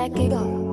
let it go.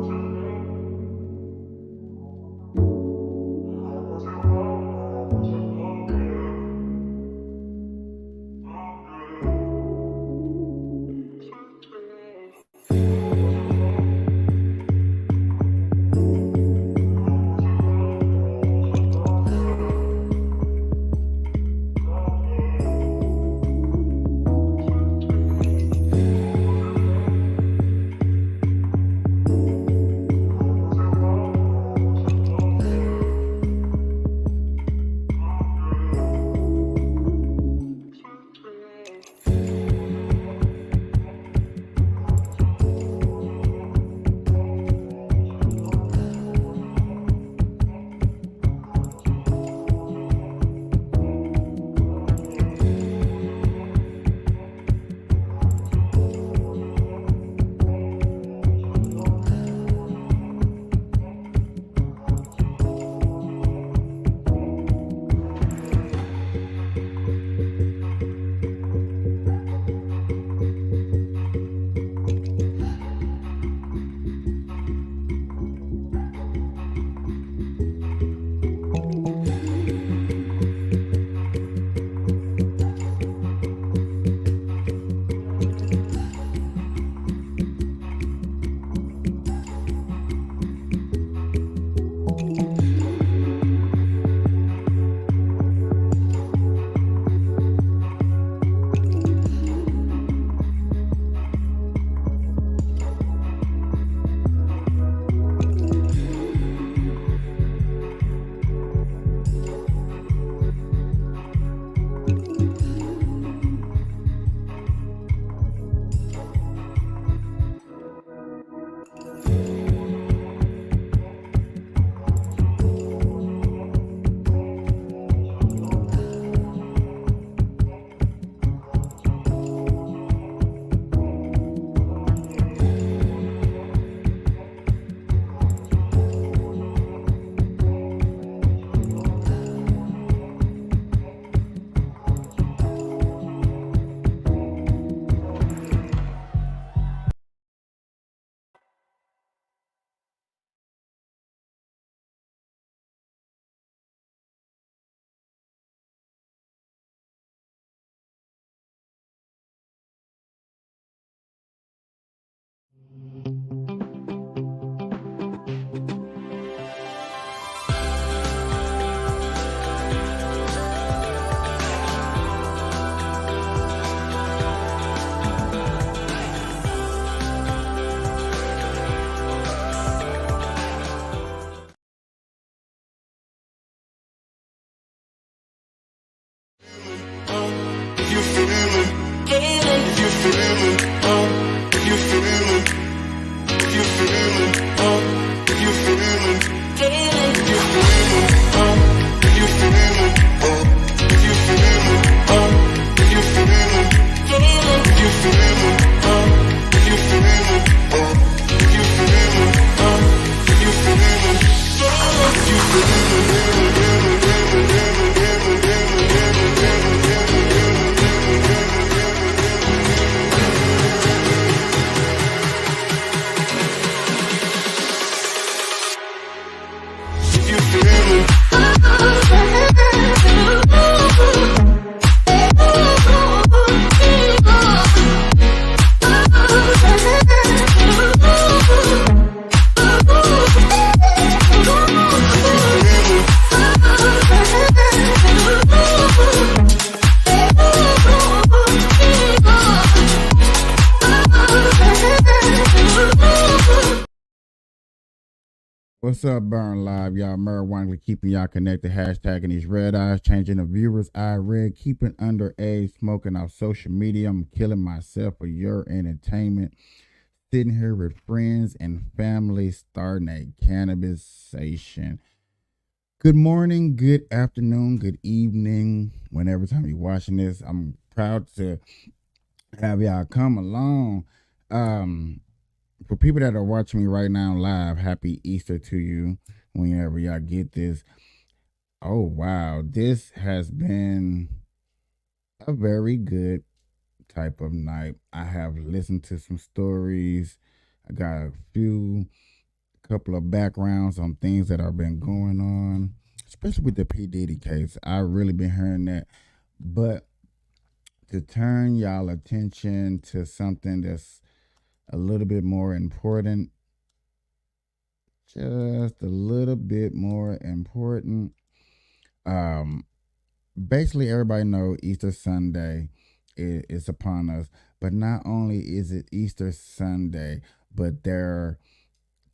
What's up, Burn Live? Y'all, Murr Wangley keeping y'all connected. Hashtagging these red eyes, changing the viewers' eye red, keeping underage, smoking off social media. I'm killing myself for your entertainment. Sitting here with friends and family, starting a cannabisation. Good morning, good afternoon, good evening. Whenever time you're watching this, I'm proud to have y'all come along. For people that are watching me right now live, happy Easter to you whenever y'all get this. Oh, wow. This has been a very good type of night. I have listened to some stories. I got a couple of backgrounds on things that have been going on, especially with the P Diddy case. I've really been hearing that, but to turn y'all attention to something that's a little bit more important, just a little bit more important. Um, Basically, everybody know Easter Sunday is upon us, but not only is it Easter Sunday, but they're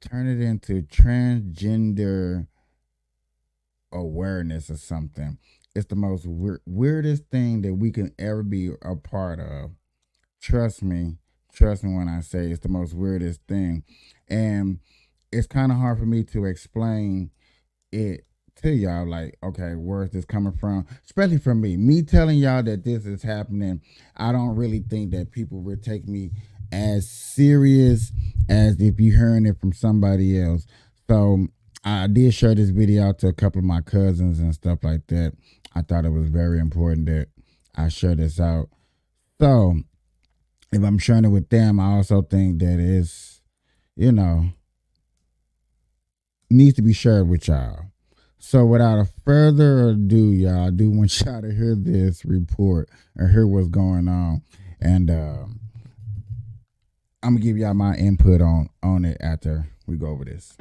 turning it into transgender awareness or something. It's the most weirdest thing that we can ever be a part of. Trust me, trust me when I say it's the most weirdest thing. And it's kind of hard for me to explain it to y'all. Like, okay, where's this coming from? Especially from me telling y'all that this is happening. I don't really think that people would take me as serious as if you hearing it from somebody else. So I did share this video out to a couple of my cousins and stuff like that. I thought it was very important that I share this out. So if I'm sharing it with them, I also think that it's, you know, needs to be shared with y'all. So without a further ado, y'all, I do want y'all to hear this report or hear what's going on. And I'm gonna give y'all my input on it after we go over this.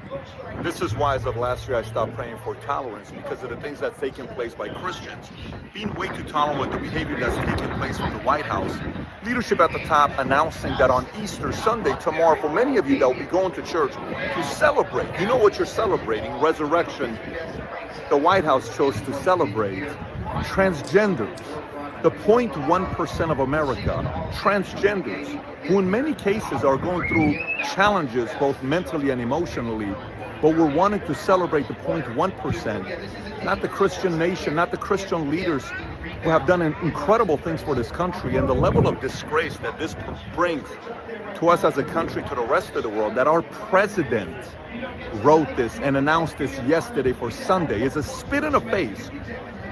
This is why, as of last year, I stopped praying for tolerance because of the things that's taking place by Christians. Being way too tolerant with the behavior that's taking place from the White House. Leadership at the top announcing that on Easter Sunday, tomorrow, for many of you that will be going to church to celebrate. You know what you're celebrating? Resurrection. The White House chose to celebrate transgenders. The 0.1% of America, transgenders, who in many cases are going through challenges both mentally and emotionally, but we're wanting to celebrate the 0.1%, not the Christian nation, not the Christian leaders who have done incredible things for this country, and the level of disgrace that this brings to us as a country, to the rest of the world, that our president wrote this and announced this yesterday for Sunday is a spit in the face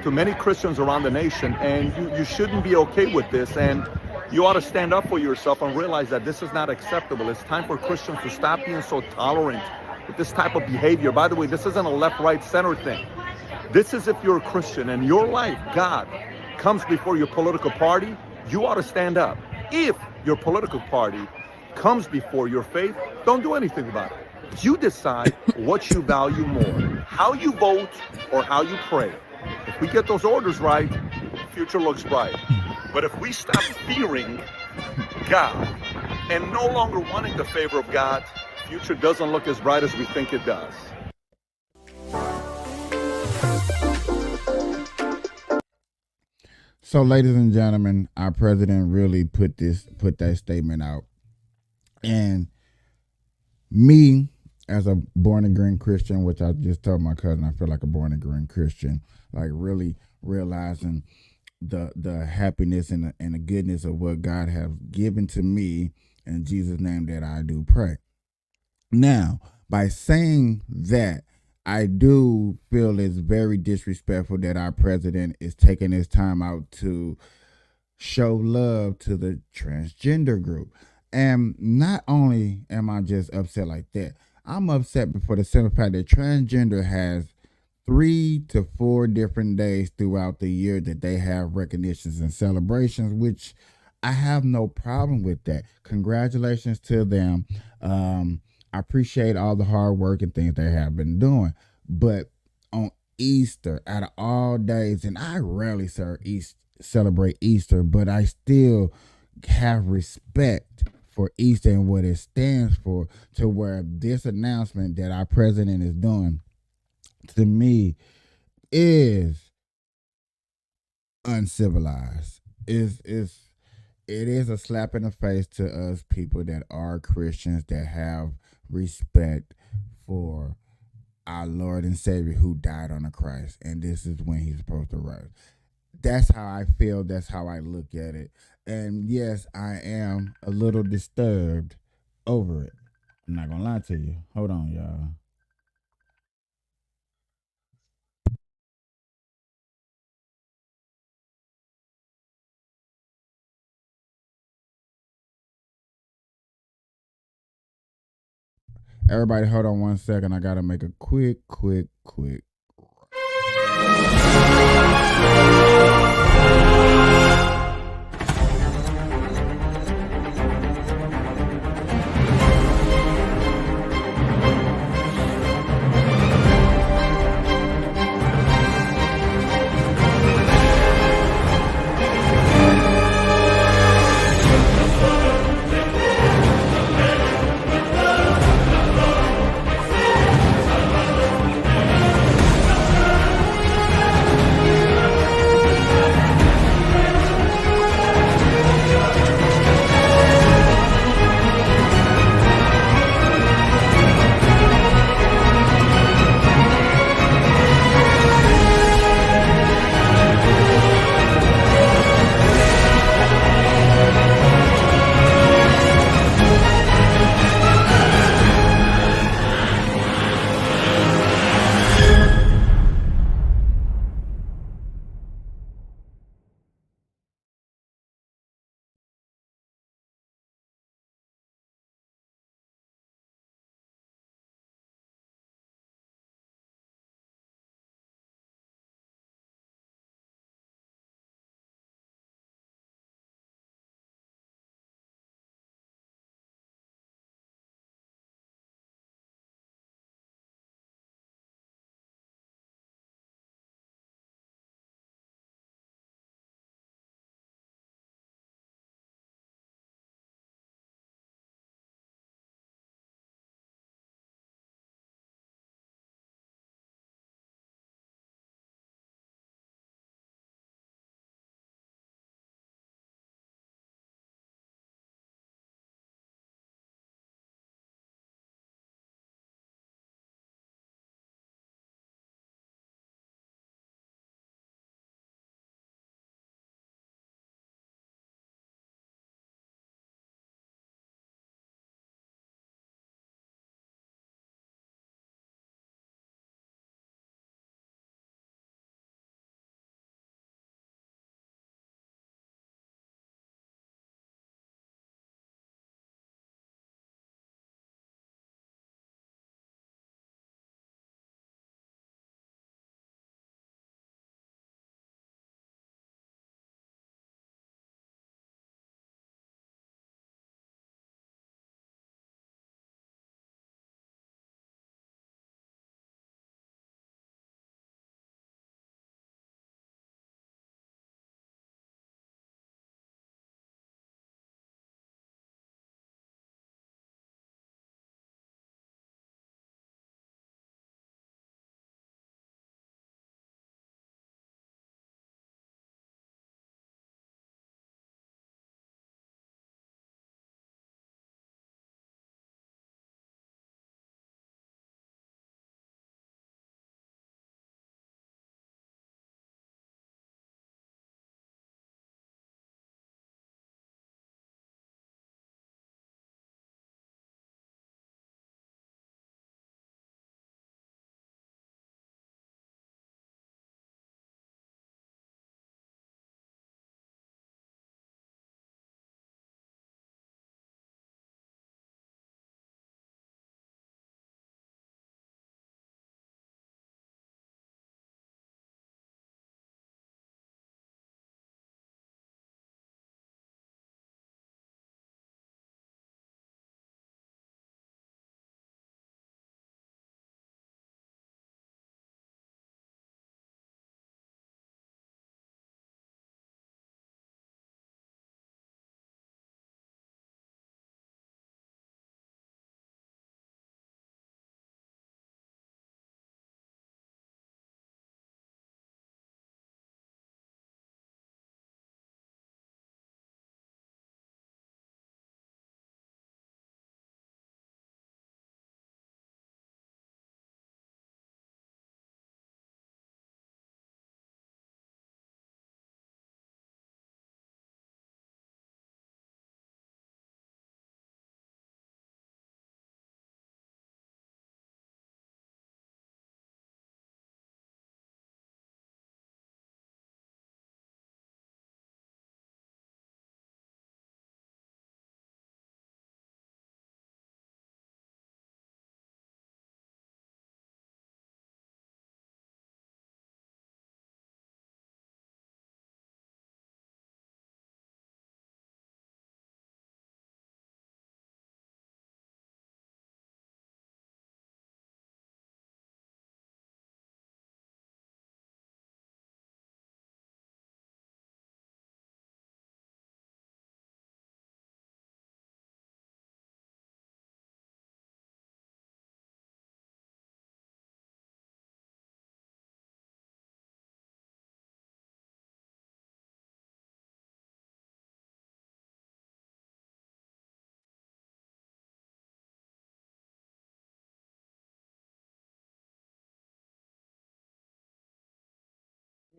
to many Christians around the nation, and you shouldn't be okay with this, and you ought to stand up for yourself and realize that this is not acceptable. It's time for Christians to stop being so tolerant with this type of behavior. By the way, this isn't a left, right, center thing. This is if you're a Christian and your life, God, comes before your political party, you ought to stand up. If your political party comes before your faith, don't do anything about it. You decide what you value more, how you vote or how you pray. If we get those orders right, the future looks bright. But if we stop fearing God and no longer wanting the favor of God, the future doesn't look as bright as we think it does. So, ladies and gentlemen, our president really put that statement out. And me, as a born again Christian, which I just told my cousin, I feel like a born again Christian, like really realizing the happiness and the goodness of what God has given to me in Jesus' name that I do pray. Now, by saying that, I do feel it's very disrespectful that our president is taking his time out to show love to the transgender group. And not only am I just upset like that, I'm upset for the simple fact that transgender has 3 to 4 different days throughout the year that they have recognitions and celebrations, which I have no problem with that. Congratulations to them. I appreciate all the hard work and things they have been doing. But on Easter, out of all days, and I rarely celebrate Easter, but I still have respect for Easter and what it stands for, to where this announcement that our president is doing, to me, is uncivilized. It is a slap in the face to us people that are Christians, that have respect for our Lord and Savior who died on the cross, and this is when he's supposed to rise. That's how I feel. That's how I look at it. And yes, I am a little disturbed over it. I'm not gonna lie to you. Hold on, y'all. Everybody, hold on 1 second. I gotta make a quick.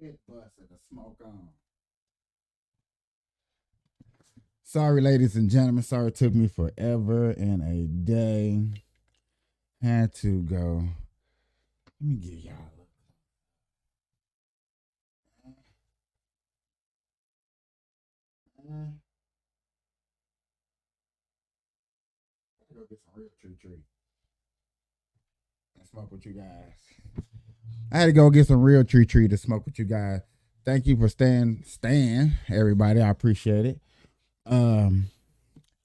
It busted the smoke on. Sorry, ladies and gentlemen. Sorry it took me forever and a day. Had to go. Let me give y'all a look. Go get some real tree and smoke with you guys. I had to go get some real tree to smoke with you guys. Thank you for staying, everybody. I appreciate it.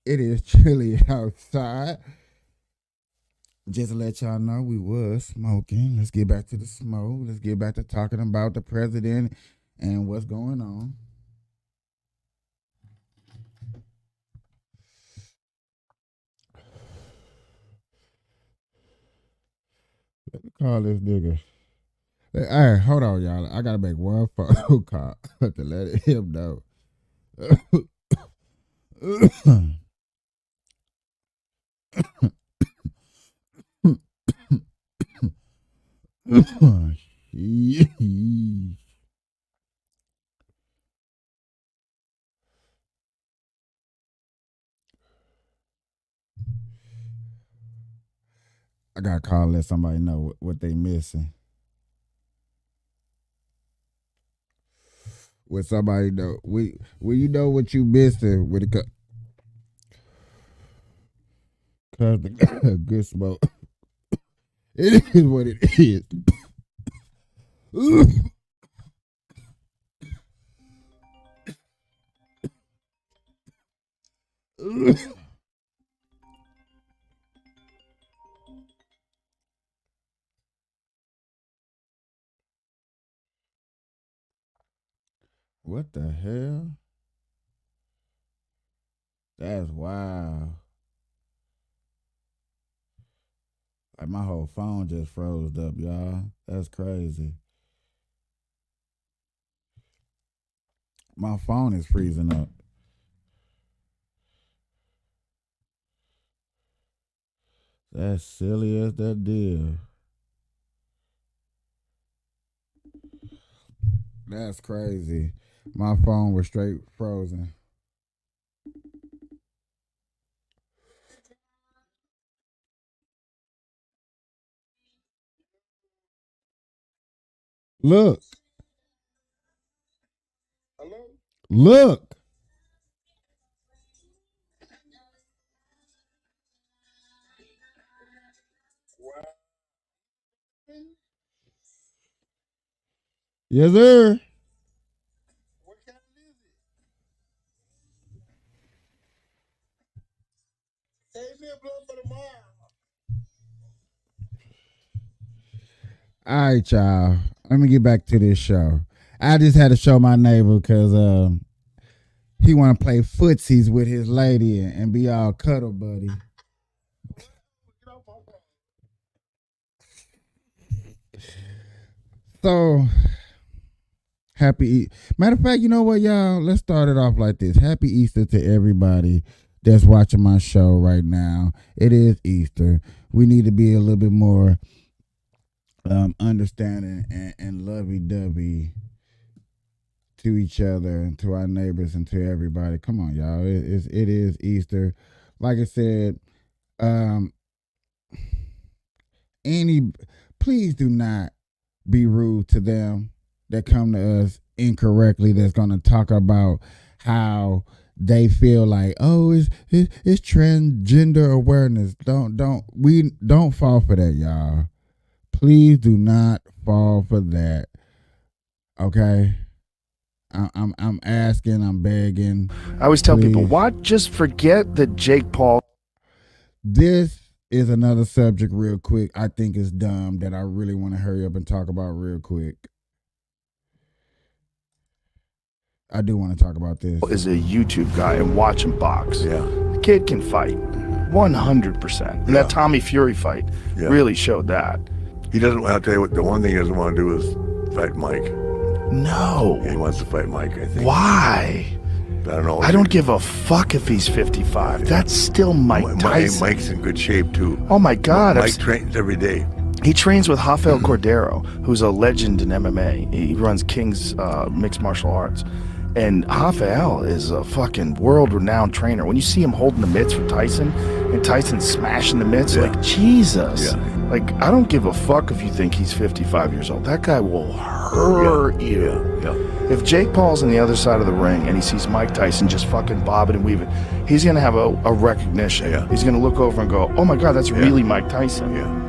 It is chilly outside. Just to let y'all know, we was smoking. Let's get back to the smoke. Let's get back to talking about the president and what's going on. Let me call this nigga. Hey, hold on, y'all. I gotta make one phone call to let him know. I gotta call and let somebody know what they missing. With somebody know, you know what you missing with it, cause the good smoke. It is what it is. What the hell? That's wild. Like my whole phone just froze up, y'all. That's crazy. My phone is freezing up. That's silly as that deal. That's crazy. My phone was straight frozen. Look. Hello? Look. Yes, sir. What kind is it? Save me a blood for tomorrow. All right, y'all. Let me get back to this show. I just had to show my neighbor because he want to play footsies with his lady and be all cuddle buddy. So, matter of fact, you know what, y'all? Let's start it off like this. Happy Easter to everybody that's watching my show right now. It is Easter. We need to be a little bit more understanding and lovey-dovey to each other and to our neighbors and to everybody. Come on, y'all. It is Easter. Like I said, please do not be rude to them that come to us incorrectly, that's going to talk about how they feel like, oh, it's transgender awareness. Don't fall for that, y'all. Please do not fall for that. Okay? I'm asking, I'm begging. I always tell people, just forget that Jake Paul. This is another subject real quick I think is dumb that I really want to hurry up and talk about real quick. I do want to talk about this. Is a YouTube guy and watch him box. Yeah. The kid can fight 100%. And that Tommy Fury fight really showed that. He doesn't, I'll tell you what, the one thing he doesn't want to do is fight Mike. No. Yeah, he wants to fight Mike, I think. Why? I don't know. I don't give a fuck if he's 55. That's still Mike Tyson. Mike's in good shape, too. Oh, my God. Mike trains every day. He trains with Rafael Cordero, who's a legend in MMA. He runs King's Mixed Martial Arts. And Rafael is a fucking world-renowned trainer. When you see him holding the mitts for Tyson, and Tyson smashing the mitts, like, Jesus. Yeah. Like, I don't give a fuck if you think he's 55 years old. That guy will hurt you. Yeah. If Jake Paul's on the other side of the ring and he sees Mike Tyson just fucking bobbing and weaving, he's going to have a recognition. Yeah. He's going to look over and go, oh my God, that's really Mike Tyson. Yeah.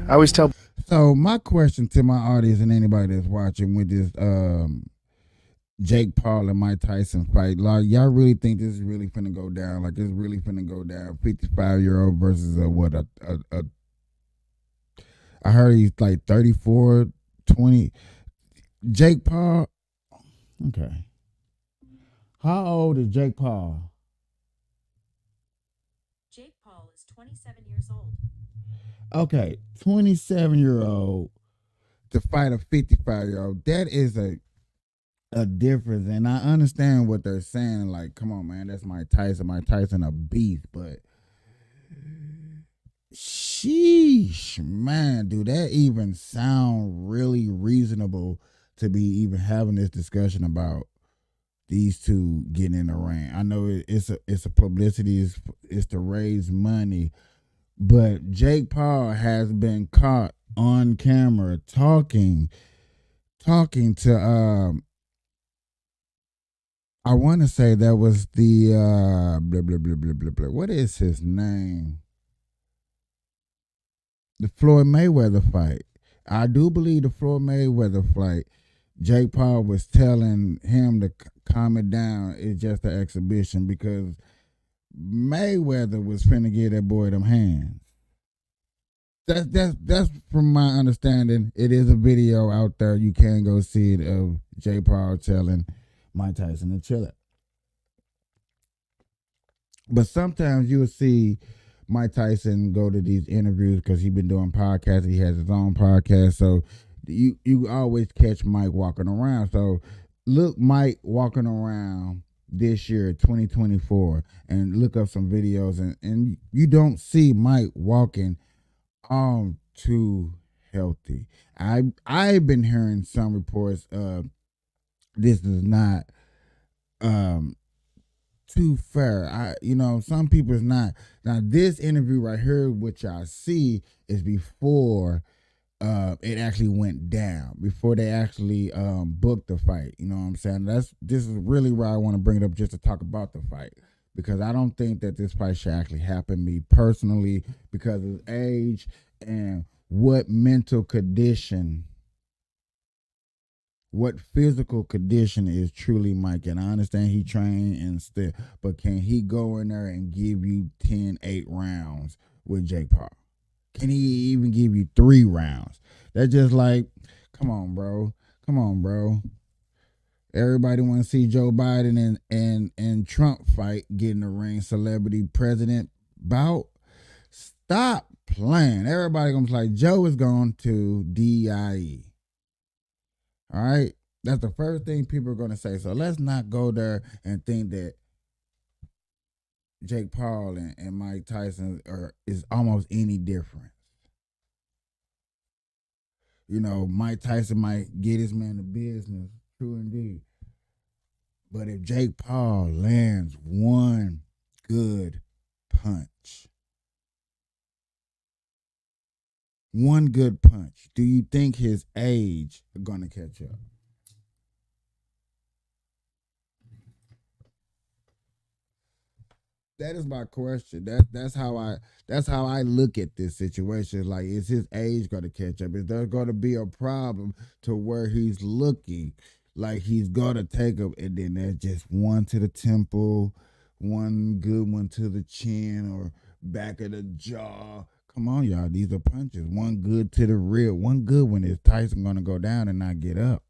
I always tell... So my question to my audience and anybody that's watching with this Jake Paul and Mike Tyson fight, like, y'all really think this is really finna go down? Like, it's really finna go down? 55-year-old versus I heard he's like 34, 20. Jake Paul, okay. How old is Jake Paul? Jake Paul is 27 years old. Okay, 27-year-old to fight a 55-year-old. That is a difference, and I understand what they're saying. Like, come on, man, that's Mike Tyson. Mike Tyson a beast, but sheesh, man, do that even sound really reasonable to be even having this discussion about these two getting in the ring? I know it's a publicity, it's to raise money, but Jake Paul has been caught on camera talking to I want to say that was the blah, blah, blah, blah, blah, blah. What is his name? The Floyd Mayweather fight. I do believe the Floyd Mayweather fight, Jake Paul was telling him to calm it down. It's just an exhibition, because Mayweather was finna give that boy them hands. That's from my understanding. It is a video out there. You can go see it of Jake Paul telling Mike Tyson to chill it. But sometimes you will see Mike Tyson go to these interviews because he's been doing podcasts. He has his own podcast. So you always catch Mike walking around. So look Mike walking around this year, 2024, and look up some videos, and you don't see Mike walking too healthy. I've been hearing some reports of this is not too fair. Some people is not. Now this interview right here, which I see, is before it actually went down, before they actually booked the fight. You know what I'm saying? This is really where I want to bring it up, just to talk about the fight, because I don't think that this fight should actually happen, me personally, because of age and what mental condition, what physical condition is truly Mike. And I understand he trained and still, but can he go in there and give you 8 rounds with Jake Paul? Can he even give you 3 rounds? That's just like, come on, bro. Everybody want to see Joe Biden and Trump fight, get in the ring, celebrity president bout. Stop playing. Everybody gonna be like, Joe is going to DIE. All right? That's the first thing people are going to say. So let's not go there and think that Jake Paul and Mike Tyson is almost any different. Mike Tyson might get his man to business, true indeed. But if Jake Paul lands one good punch, do you think his age is going to catch up? That is my question. That's how I look at this situation. Like, is his age going to catch up? Is there going to be a problem to where he's looking like he's going to take him, and then there's just one to the temple, one good one to the chin or back of the jaw? Come on, y'all. These are punches. One good to the rib. One good one. Is Tyson going to go down and not get up?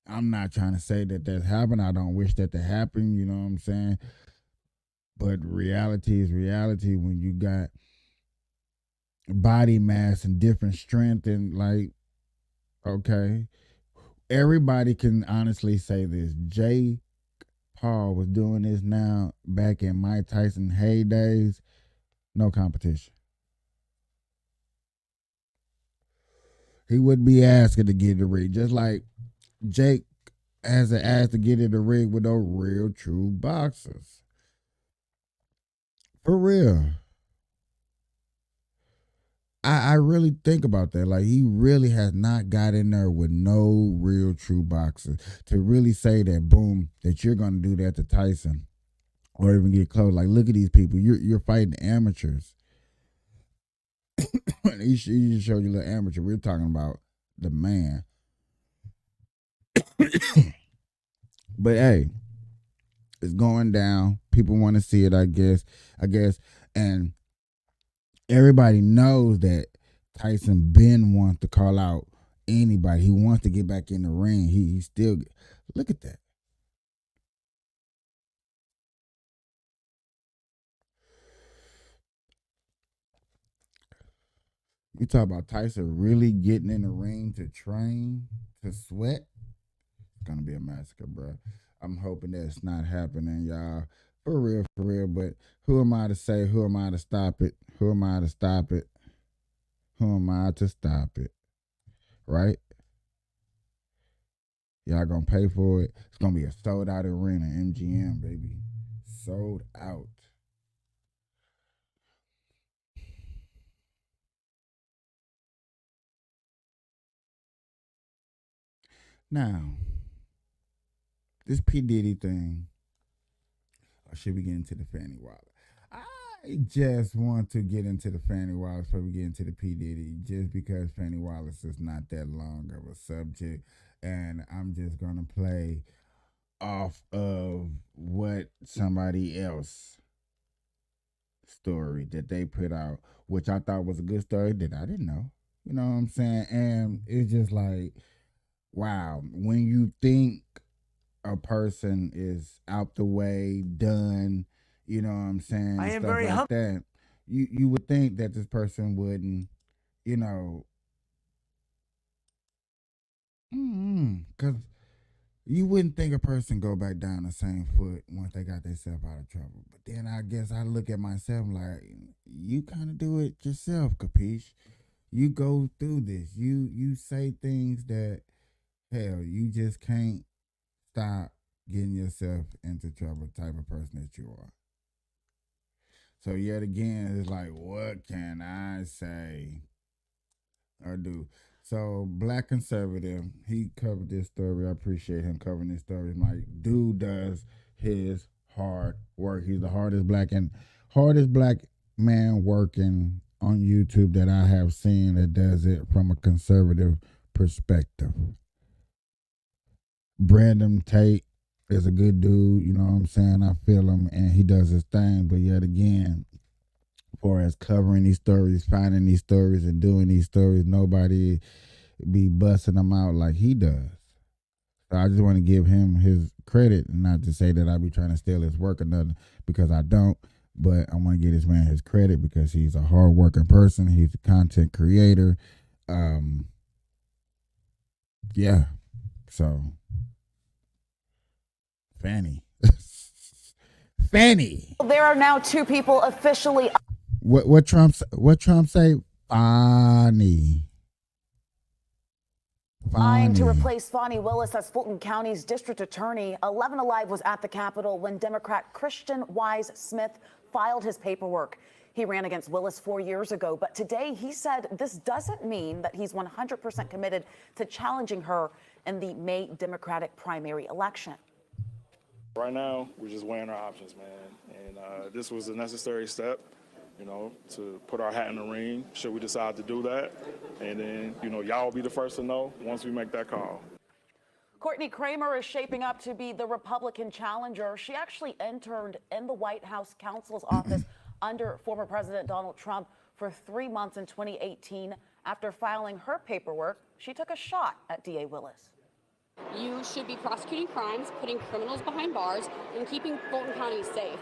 I'm not trying to say that that's happened. I don't wish that to happen. You know what I'm saying? But reality is reality when you got body mass and different strength, and like, okay, everybody can honestly say this. Jake Paul was doing this now back in Mike Tyson heydays. No competition. He wouldn't be asking to get in the ring, just like Jake hasn't asked to get in the ring with no real true boxers. For real. I really think about that. Like, he really has not got in there with no real true boxers to really say that, boom, that you're going to do that to Tyson or even get close. Like, look at these people. You're fighting amateurs. he just showed you a little amateur. We're talking about the man. But hey, it's going down. People want to see it, I guess. And everybody knows that Tyson Ben wants to call out anybody. He wants to get back in the ring. He still, look at that. You talk about Tyson really getting in the ring to train, to sweat. It's gonna be a massacre, bro. I'm hoping that's not happening, y'all. For real. But who am I to say? Who am I to stop it? Who am I to stop it? Who am I to stop it? Right? Y'all gonna pay for it. It's gonna be a sold out arena, MGM, baby. Sold out. Now, this P-Diddy thing, or should we get into the Fani Wilder? I just want to get into the Fani Wilder before we get into the P-Diddy, just because Fani Wilder is not that long of a subject, and I'm just gonna play off of what somebody else story that they put out, which I thought was a good story that I didn't know. You know what I'm saying? And it's just like, wow, when you think a person is out the way, done, you know what I'm saying, I am stuff very like that, you would think that this person wouldn't, you know, because you wouldn't think a person go back down the same foot once they got themselves out of trouble. But then I guess I look at myself like, you kind of do it yourself, capiche? You go through this. You say things that, hell, you just can't stop getting yourself into trouble type of person that you are. So yet again, it's like, what can I say or do? So Black Conservative, he covered this story. I appreciate him covering this story. Like, dude does his hard work. He's the hardest black man working on YouTube that I have seen that does it from a conservative perspective. Brandon Tate is a good dude, you know what I'm saying? I feel him, and he does his thing. But yet again, as far as covering these stories, finding these stories, and doing these stories, nobody be busting them out like he does. So I just want to give him his credit, and not to say that I be trying to steal his work or nothing, because I don't. But I want to give this man his credit because he's a hard-working person. He's a content creator. Yeah. So, Fani. Fani. There are now two people officially. What Trump say? Fani. Vying to replace Fani Willis as Fulton County's district attorney. 11 Alive was at the Capitol when Democrat Christian Wise Smith filed his paperwork. He ran against Willis 4 years ago, but today he said this doesn't mean that he's 100% committed to challenging her in the May Democratic primary election. Right now, we're just weighing our options, man. And this was a necessary step, you know, to put our hat in the ring, should we decide to do that. And then, you know, y'all will be the first to know once we make that call. Courtney Kramer is shaping up to be the Republican challenger. She actually interned in the White House counsel's office under former President Donald Trump for 3 months in 2018. After filing her paperwork, she took a shot at DA Willis. You should be prosecuting crimes, putting criminals behind bars, and keeping Fulton County safe.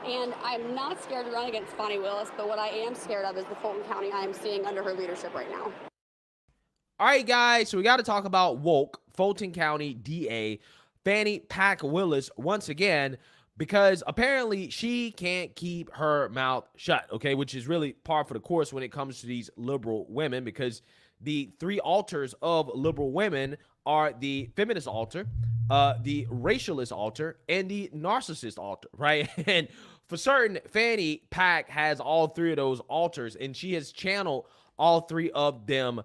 And I'm not scared to run against Fani Willis, but what I am scared of is the Fulton County I am seeing under her leadership right now. All right, guys, so we got to talk about woke Fulton County DA Fani Pack Willis once again, because apparently she can't keep her mouth shut, okay, which is really par for the course when it comes to these liberal women, because the three altars of liberal women are the feminist altar, the racialist altar, and the narcissist altar, right? And for certain, Fanny Pack has all three of those altars, and she has channeled all three of them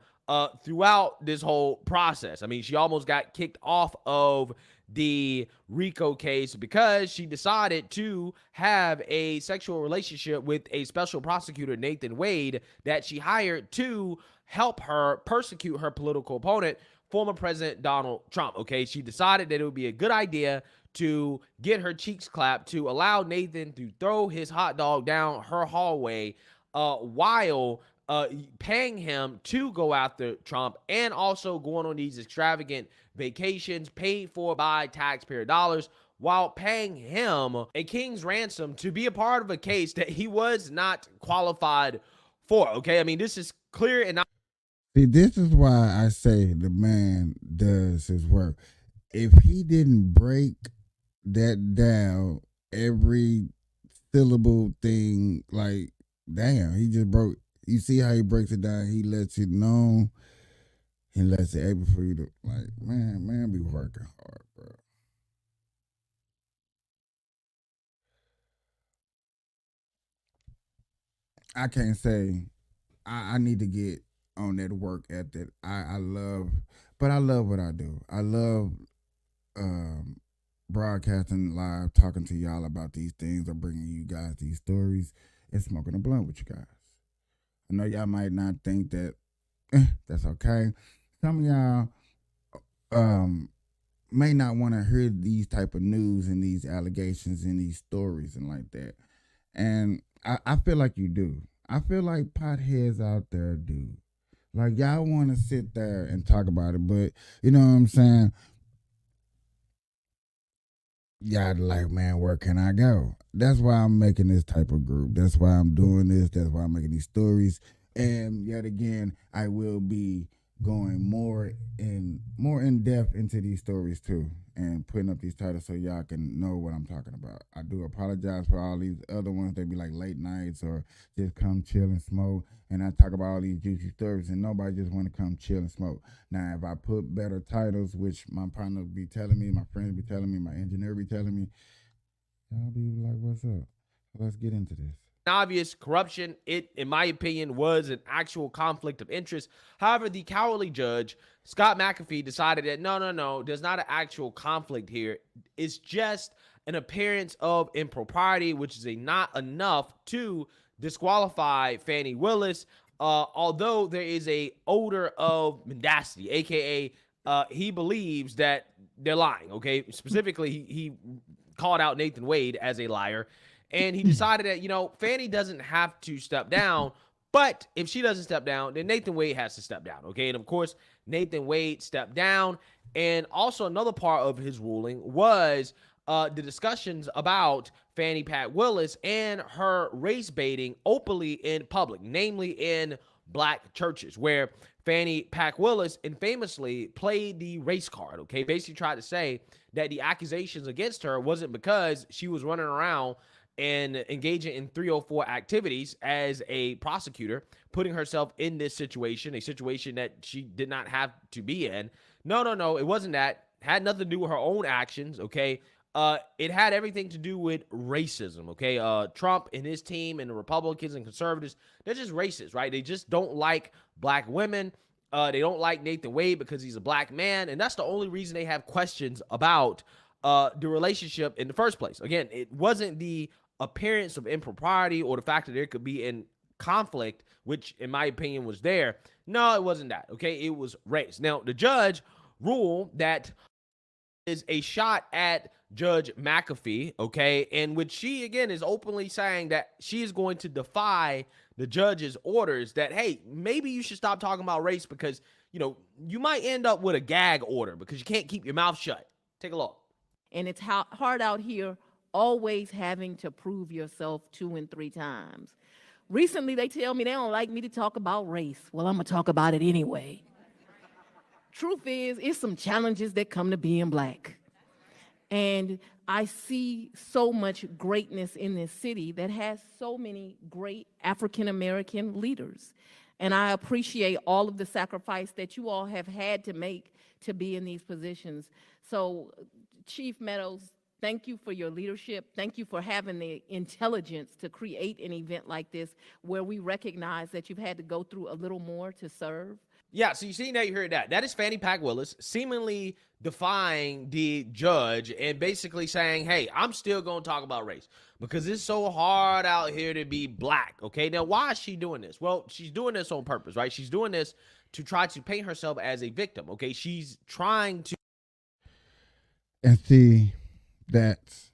throughout this whole process. I mean, she almost got kicked off of the RICO case because she decided to have a sexual relationship with a special prosecutor, Nathan Wade, that she hired to help her persecute her political opponent, former President Donald Trump. Okay, she decided that it would be a good idea to get her cheeks clapped, to allow Nathan to throw his hot dog down her hallway while paying him to go after Trump, and also going on these extravagant vacations paid for by taxpayer dollars, while paying him a king's ransom to be a part of a case that he was not qualified for. Okay, I mean, this is clear and See, this is why I say the man does his work. If he didn't break that down, every syllable thing, like, damn, he just broke. You see how he breaks it down? He lets it know. He lets it able for you to, like, man be working hard, bro. I can't say I need to get on that work ethic. I love what I do. I love broadcasting live, talking to y'all about these things, or bringing you guys these stories, and smoking a blunt with you guys. I know y'all might not think that that's okay. Some of y'all may not want to hear these type of news and these allegations and these stories and like that. And I feel like you do. I feel like potheads out there do. Like, y'all want to sit there and talk about it, but you know what I'm saying? Y'all like, man, where can I go? That's why I'm making this type of group. That's why I'm doing this. That's why I'm making these stories. And yet again, I will be going more in depth into these stories too, and putting up these titles so y'all can know what I'm talking about. I do apologize for all these other ones. They be like late nights or just come chill and smoke, and I talk about all these juicy stories, and nobody just want to come chill and smoke. Now, if I put better titles, which my partner be telling me, my friends be telling me, my engineer be telling me, y'all be like, what's up? Let's get into this. Obvious corruption. It, in my opinion, was an actual conflict of interest. However, the cowardly judge, Scott McAfee, decided that no, there's not an actual conflict here. It's just an appearance of impropriety, which is not enough to disqualify Fani Willis, although there is a odor of mendacity, aka he believes that they're lying. Okay, specifically, he called out Nathan Wade as a liar. And he decided that, Fani doesn't have to step down, but if she doesn't step down, then Nathan Wade has to step down, okay? And, of course, Nathan Wade stepped down. And also another part of his ruling was the discussions about Fanny Pat Willis and her race baiting openly in public, namely in black churches, where Fanny Pack Willis infamously played the race card, okay? Basically tried to say that the accusations against her wasn't because she was running around and engaging in 304 activities as a prosecutor, putting herself in this situation, a situation that she did not have to be in. No, it wasn't that. Had nothing to do with her own actions, okay? It had everything to do with racism, okay? Trump and his team and the Republicans and conservatives, they're just racist, right? They just don't like black women. They don't like Nathan Wade because he's a black man, and that's the only reason they have questions about the relationship in the first place. Again, it wasn't the appearance of impropriety or the fact that there could be in conflict, which in my opinion was there. No, it wasn't that, okay? It was race. Now, the judge ruled that is a shot at Judge McAfee, okay, in which she, again, is openly saying that she is going to defy the judge's orders that, hey, maybe you should stop talking about race because, you might end up with a gag order because you can't keep your mouth shut. Take a look. And it's hard out here always having to prove yourself 2 and 3 times. Recently, they tell me they don't like me to talk about race. Well, I'm going to talk about it anyway. Truth is, it's some challenges that come to being black. And I see so much greatness in this city that has so many great African-American leaders. And I appreciate all of the sacrifice that you all have had to make to be in these positions. So, Chief Meadows, thank you for your leadership. Thank you for having the intelligence to create an event like this where we recognize that you've had to go through a little more to serve. Yeah, so you see now you heard that. That is Fannie Pack Willis seemingly defying the judge and basically saying, hey, I'm still going to talk about race because it's so hard out here to be black. Okay, now why is she doing this? Well, she's doing this on purpose, right? She's doing this to try to paint herself as a victim. Okay, she's trying to. And see, that's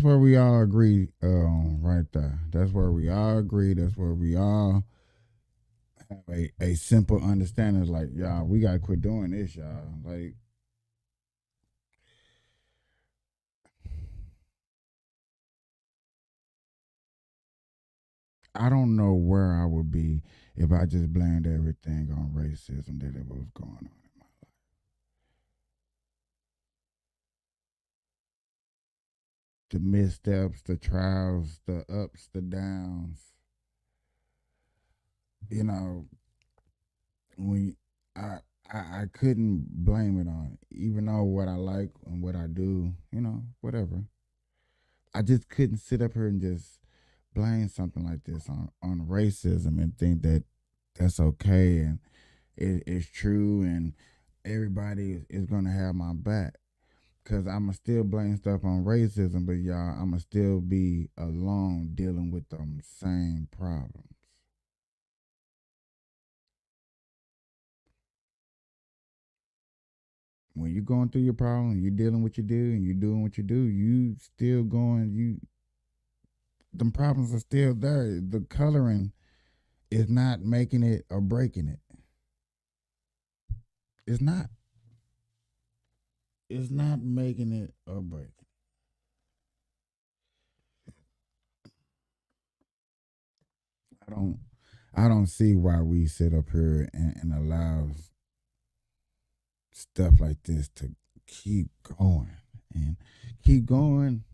where we all agree right there. That's where we all agree. That's where we all have a simple understanding. Like, y'all, we got to quit doing this, y'all. Like, I don't know where I would be if I just blamed everything on racism that it was going on in my life. The missteps, the trials, the ups, the downs. You know, when I couldn't blame it on it, even though what I like and what I do, whatever. I just couldn't sit up here and just blame something like this on racism and think that that's okay and it's true and everybody is going to have my back. Because I'm going to still blame stuff on racism, but y'all, I'm going to still be alone dealing with them same problems. When you're going through your problem, you're dealing with what you do, and you're doing what you do, you still going, them problems are still there. The coloring is not making it or breaking it. It's not. It's not making it or breaking it. I don't see why we sit up here and allow stuff like this to keep going and keep going.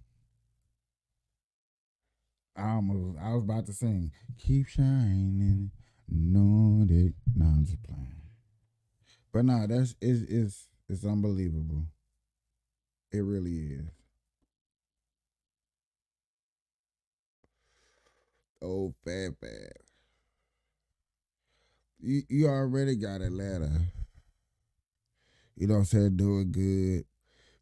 I was about to sing, keep shining, knowing that. No, I'm just playing. But no, it's unbelievable. It really is. Oh, Fab. You already got Atlanta. You know what I'm saying? Doing good.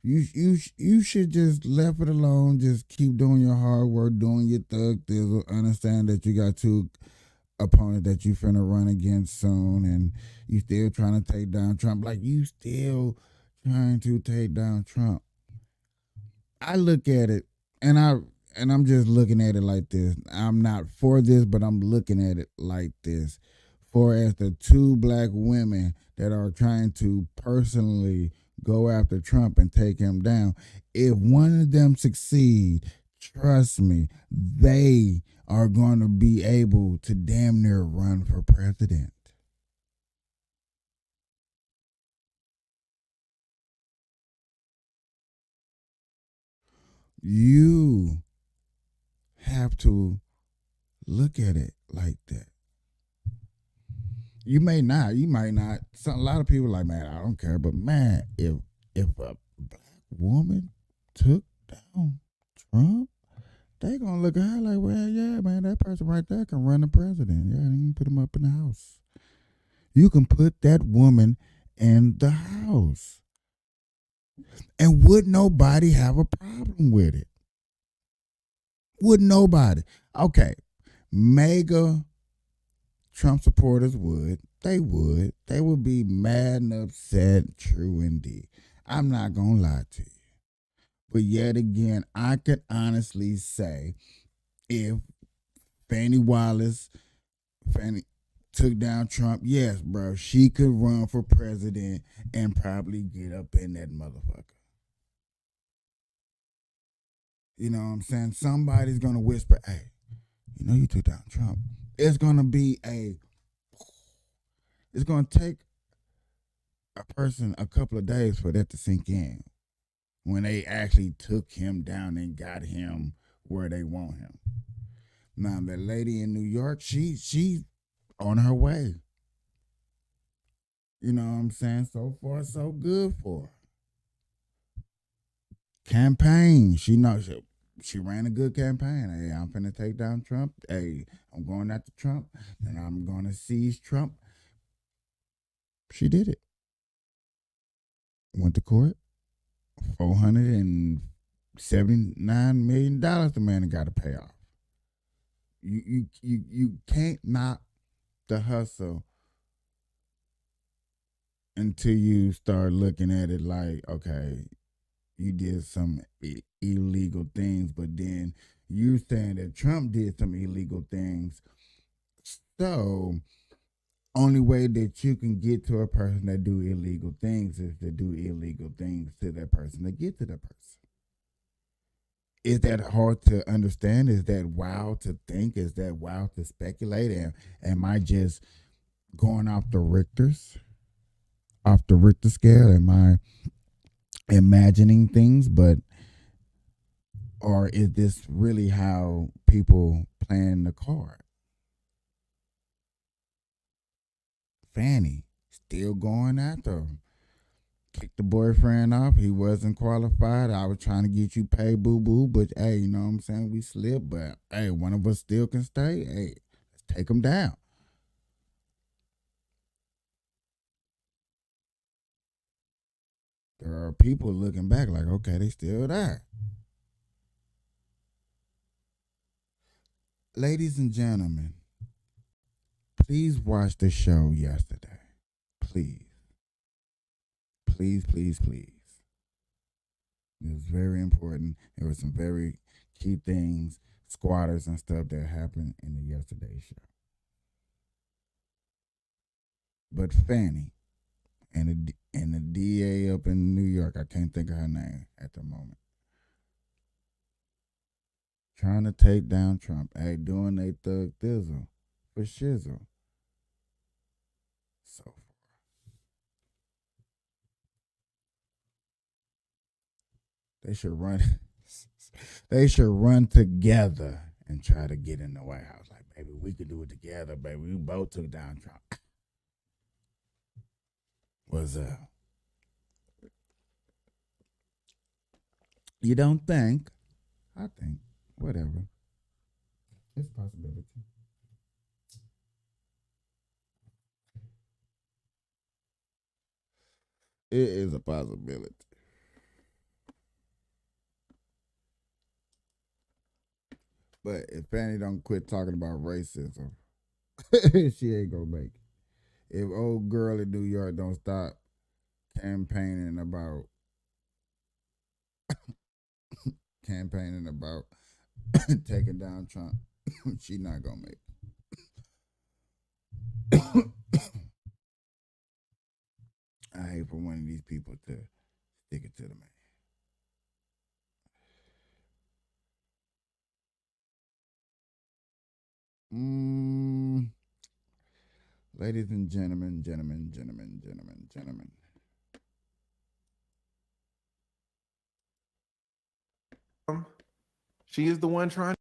You should just left it alone. Just keep doing your hard work, doing your thug thizzle. Understand that you got two opponents that you finna run against soon, and you still trying to take down Trump. Like, you still trying to take down Trump. I look at it, and I'm just looking at it like this. I'm not for this, but I'm looking at it like this. For as the two black women that are trying to personally go after Trump and take him down, if one of them succeed, trust me, they are going to be able to damn near run for president. You have to look at it like that. You might not. A lot of people are like, man, I don't care. But man, if a black woman took down Trump, they gonna look at her like, well, yeah, man, that person right there can run the president. Yeah, you can put him up in the house. You can put that woman in the house. And would nobody have a problem with it? Would nobody? Okay, mega Trump supporters would. They would. They would be mad and upset, true indeed. I'm not going to lie to you. But yet again, I could honestly say if Fannie took down Trump, yes, bro, she could run for president and probably get up in that motherfucker. You know what I'm saying? Somebody's going to whisper, hey, you took down Trump. It's going to be it's going to take a person a couple of days for that to sink in when they actually took him down and got him where they want him. Now, the lady in New York, she on her way. You know what I'm saying? So far, so good for her. Campaign. She ran a good campaign. Hey, I'm finna take down Trump. Hey, I'm going after Trump, and I'm gonna seize Trump. She did it. Went to court. $479 million the man got to pay off. You can't knock the hustle until you start looking at it like, okay, you did some illegal things, but then you saying that Trump did some illegal things. So only way that you can get to a person that do illegal things is to do illegal things to that person to get to that person. Is that hard to understand? Is that wild to think? Is that wild to speculate? And am I just going off the Richter scale? Am I imagining things? Or is this really how people playing the card? Fani still going after him. Kicked the boyfriend off. He wasn't qualified. I was trying to get you paid, boo boo. But hey, you know what I'm saying? We slipped. But hey, one of us still can stay. Hey, let's take him down. There are people looking back like, okay, they still there. Ladies and gentlemen, please watch the show yesterday. Please. Please, please, please. It was very important. There were some very key things, squatters and stuff that happened in the yesterday show. But Fani and the DA up in New York, I can't think of her name at the moment, trying to take down Trump. Hey, doing a thug thizzle for shizzle. So far. They should run. They should run together and try to get in the White House. Like, baby, we could do it together, baby. We both took down Trump. What's up? You don't think? I think. Whatever. It's a possibility. It is a possibility. But if Fani don't quit talking about racism, she ain't gonna make it. If old girl in New York don't stop campaigning about taking down Trump, she not gonna make it. I hate for one of these people to stick it to the man. Ladies and gentlemen. She is the one trying.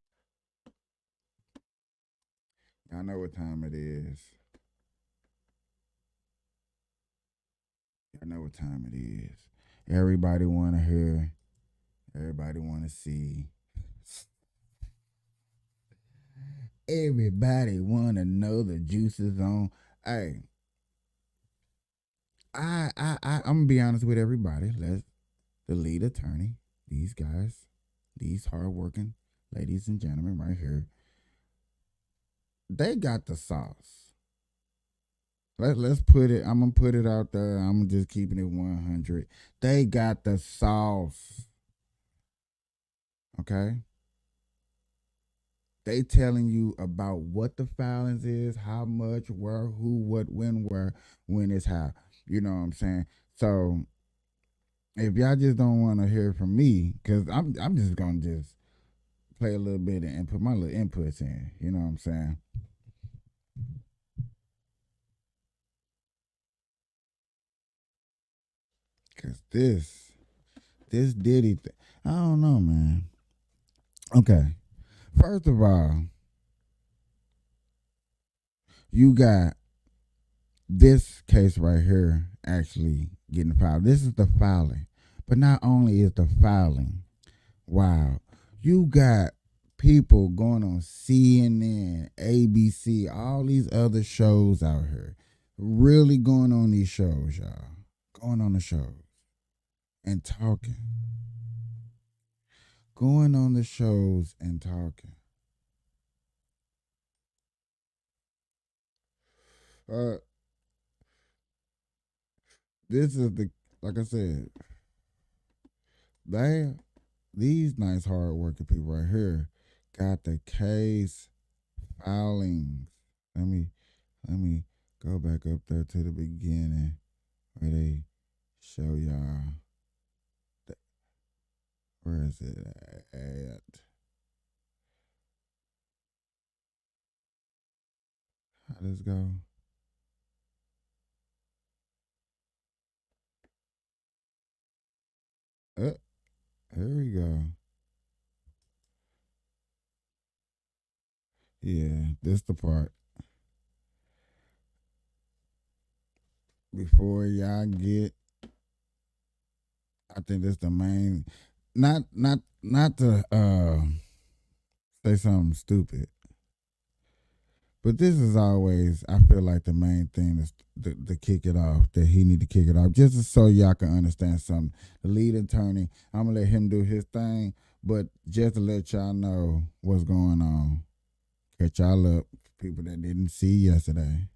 I know what time it is. I know what time it is. Everybody want to hear. Everybody want to see. Everybody want to know the juice is on. Hey, I'm gonna be honest with everybody. The lead attorney, these guys, these hardworking ladies and gentlemen right here, they got the sauce. Let's put it. I'm gonna put it out there. I'm just keeping it 100. They got the sauce. Okay. They telling you about what the filings is, how much, where, who, what, when it's how. You know what I'm saying? So if y'all just don't want to hear from me, because I'm just gonna just play a little bit and put my little inputs in. You know what I'm saying? Cause this Diddy thing, I don't know, man. Okay. First of all, You got this case right here actually getting filed. This is the filing. But not only is the filing, wow, you got people going on CNN, ABC, all these other shows out here, really going on these shows, y'all. Going on the shows and talking. Going on the shows and talking. This is like I said, these nice hard working people right here got the case filings. Let me go back up there to the beginning where they show y'all. Where is it at? How does it go? Here we go. Yeah, this the part. Before y'all get, I think this the main. Not to say something stupid, but this is always, I feel like, the main thing is to kick it off. That he need to kick it off, just so y'all can understand something. The lead attorney, I'm gonna let him do his thing, but just to let y'all know what's going on. Catch y'all up, people that didn't see yesterday.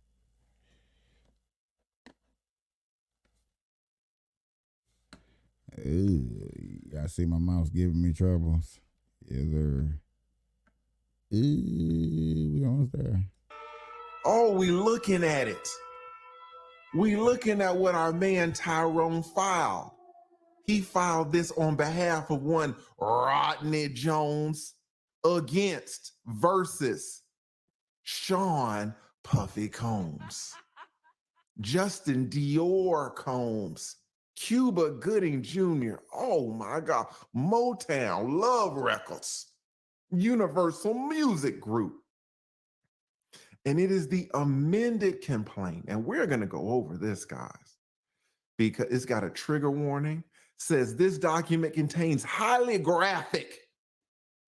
Y'all see my mouse giving me troubles. Yes, sir. We almost there. Oh, we looking at it. We looking at what our man Tyrone filed. He filed this on behalf of one Rodney Jones against versus Sean Puffy Combs, Justin Dior Combs, Cuba Gooding Jr. Oh my God. Motown, Love Records, Universal Music Group. And it is the amended complaint. And we're going to go over this, guys, because it's got a trigger warning. Says this document contains highly graphic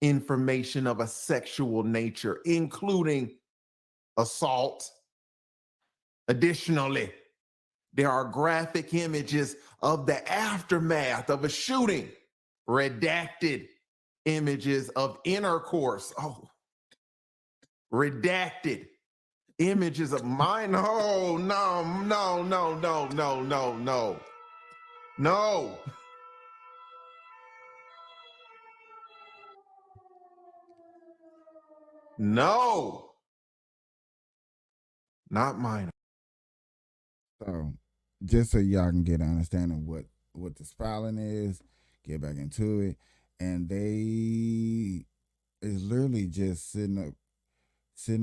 information of a sexual nature, including assault. Additionally, there are graphic images of the aftermath of a shooting, redacted images of intercourse. Oh, redacted images of mine. Oh, no. No, not mine. So, just so y'all can get an understanding what this filing is, get back into it, and they is literally just sitting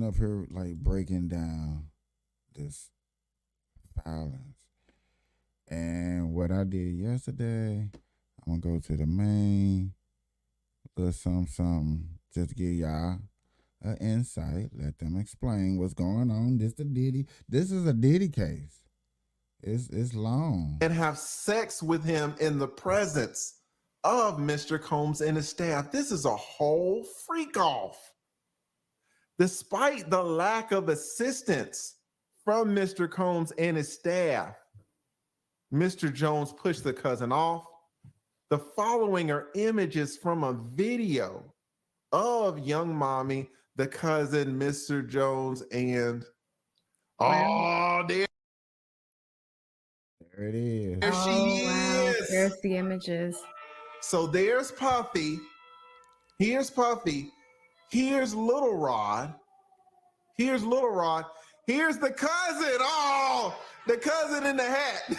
up here like breaking down this filings. And what I did yesterday, I'm gonna go to the main, little something, just to give y'all an insight. Let them explain what's going on. This is a Diddy case. It's long. And have sex with him in the presence of Mr. Combs and his staff. This is a whole freak off. Despite the lack of assistance from Mr. Combs and his staff, Mr. Jones pushed the cousin off. The following are images from a video of young mommy, the cousin, Mr. Jones, and there it is. There she is. There's the images. So there's Puffy. Here's Puffy. Here's Little Rod. Here's Little Rod. Here's the cousin. Oh, the cousin in the hat.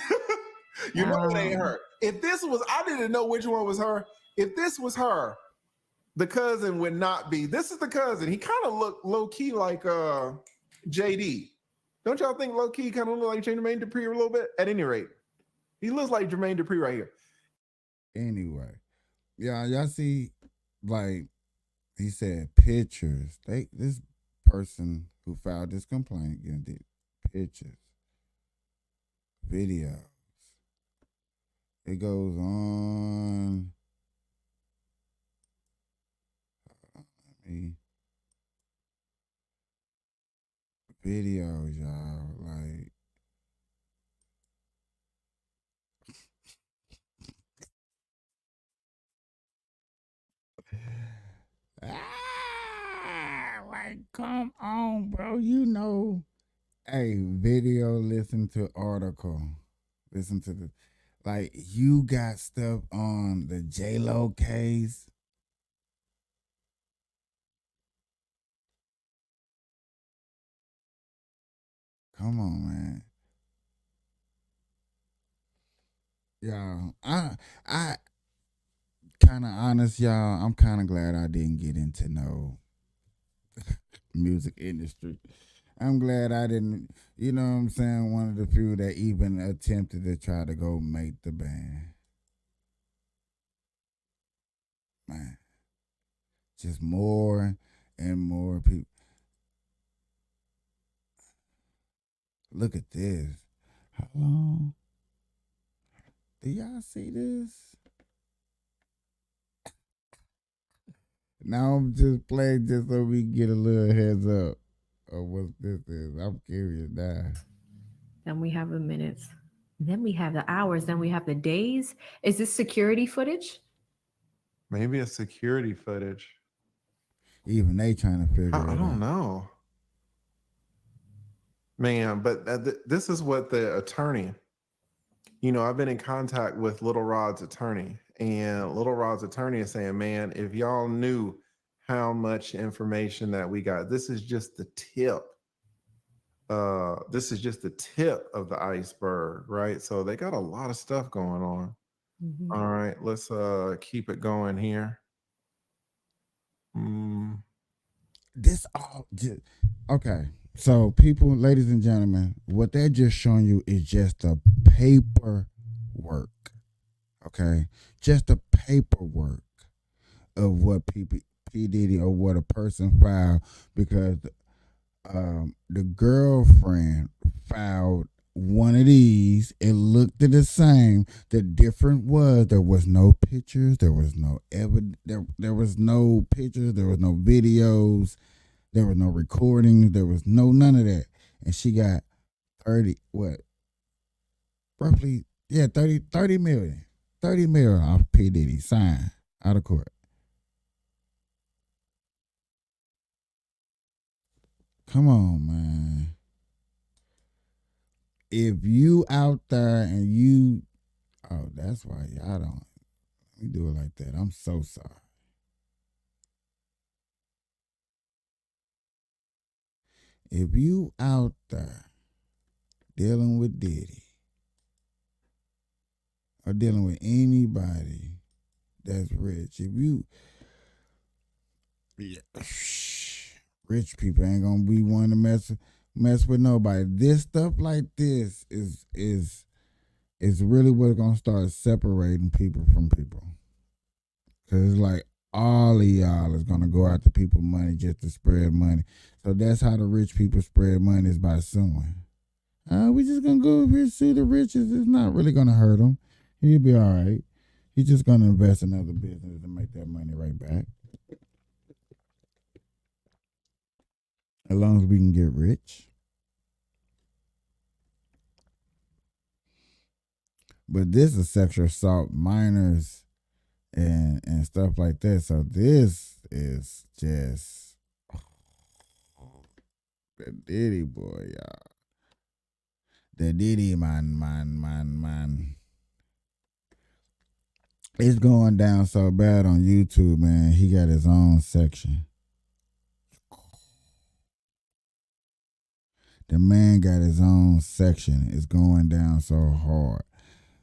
You know it ain't her. If this was, I didn't know which one was her. If this was her, the cousin would not be. This is the cousin. He kind of looked low-key like JD. Don't y'all think low-key kind of look like Jermaine Dupri a little bit? At any rate, he looks like Jermaine Dupri right here. Anyway, y'all see, like he said, pictures. This person who filed this complaint getting the pictures, videos. It goes on. Videos, y'all. Like, like, come on, bro. You know, hey, video, listen to article, listen to the, like, you got stuff on the J-Lo case. Come on, man. Y'all, I kind of honest, y'all. I'm kind of glad I didn't get into no music industry. I'm glad I didn't, you know what I'm saying? One of the few that even attempted to try to go make the band. Man, just more and more people. Look at this. How long? Do y'all see this? Now I'm just playing just so we get a little heads up of what this is. I'm curious now. Then we have the minutes. Then we have the hours. Then we have the days. Is this security footage? Maybe it's security footage. Even they trying to figure it out. I don't know. Man, but this is what the attorney, you know, I've been in contact with Little Rod's attorney, and Little Rod's attorney is saying, man, if y'all knew how much information that we got, this is just the tip. This is just the tip of the iceberg, right? So they got a lot of stuff going on. Mhm. All right, let's keep it going here. This all just okay. So, people, ladies and gentlemen, what they're just showing you is just the paperwork. Okay, just the paperwork of what P Diddy or what a person filed, because the girlfriend filed one of these. It looked the same. The difference was there was no pictures, there was no evidence, there was no pictures, there was no videos, there was no recordings, there was none of that. And she got 30 million. 30 million off P. Diddy, signed out of court. Come on, man. If you out there and you, oh, that's why y'all don't, let me do it like that. I'm so sorry. If you out there dealing with Diddy or dealing with anybody that's rich, if you, rich people ain't gonna be one to mess with nobody. This stuff like this is really what's gonna start separating people from people. Cause it's like all of y'all is gonna go after people's money just to spread money. So that's how the rich people spread money, is by suing. We just gonna go over here sue the riches. It's not really gonna hurt him. He'll be all right. He's just gonna invest in other business and make that money right back. As long as we can get rich. But this is sexual assault, minors, and stuff like that. So this is just the Diddy boy, y'all. The Diddy man. It's going down so bad on YouTube, man. He got his own section. The man got his own section. It's going down so hard.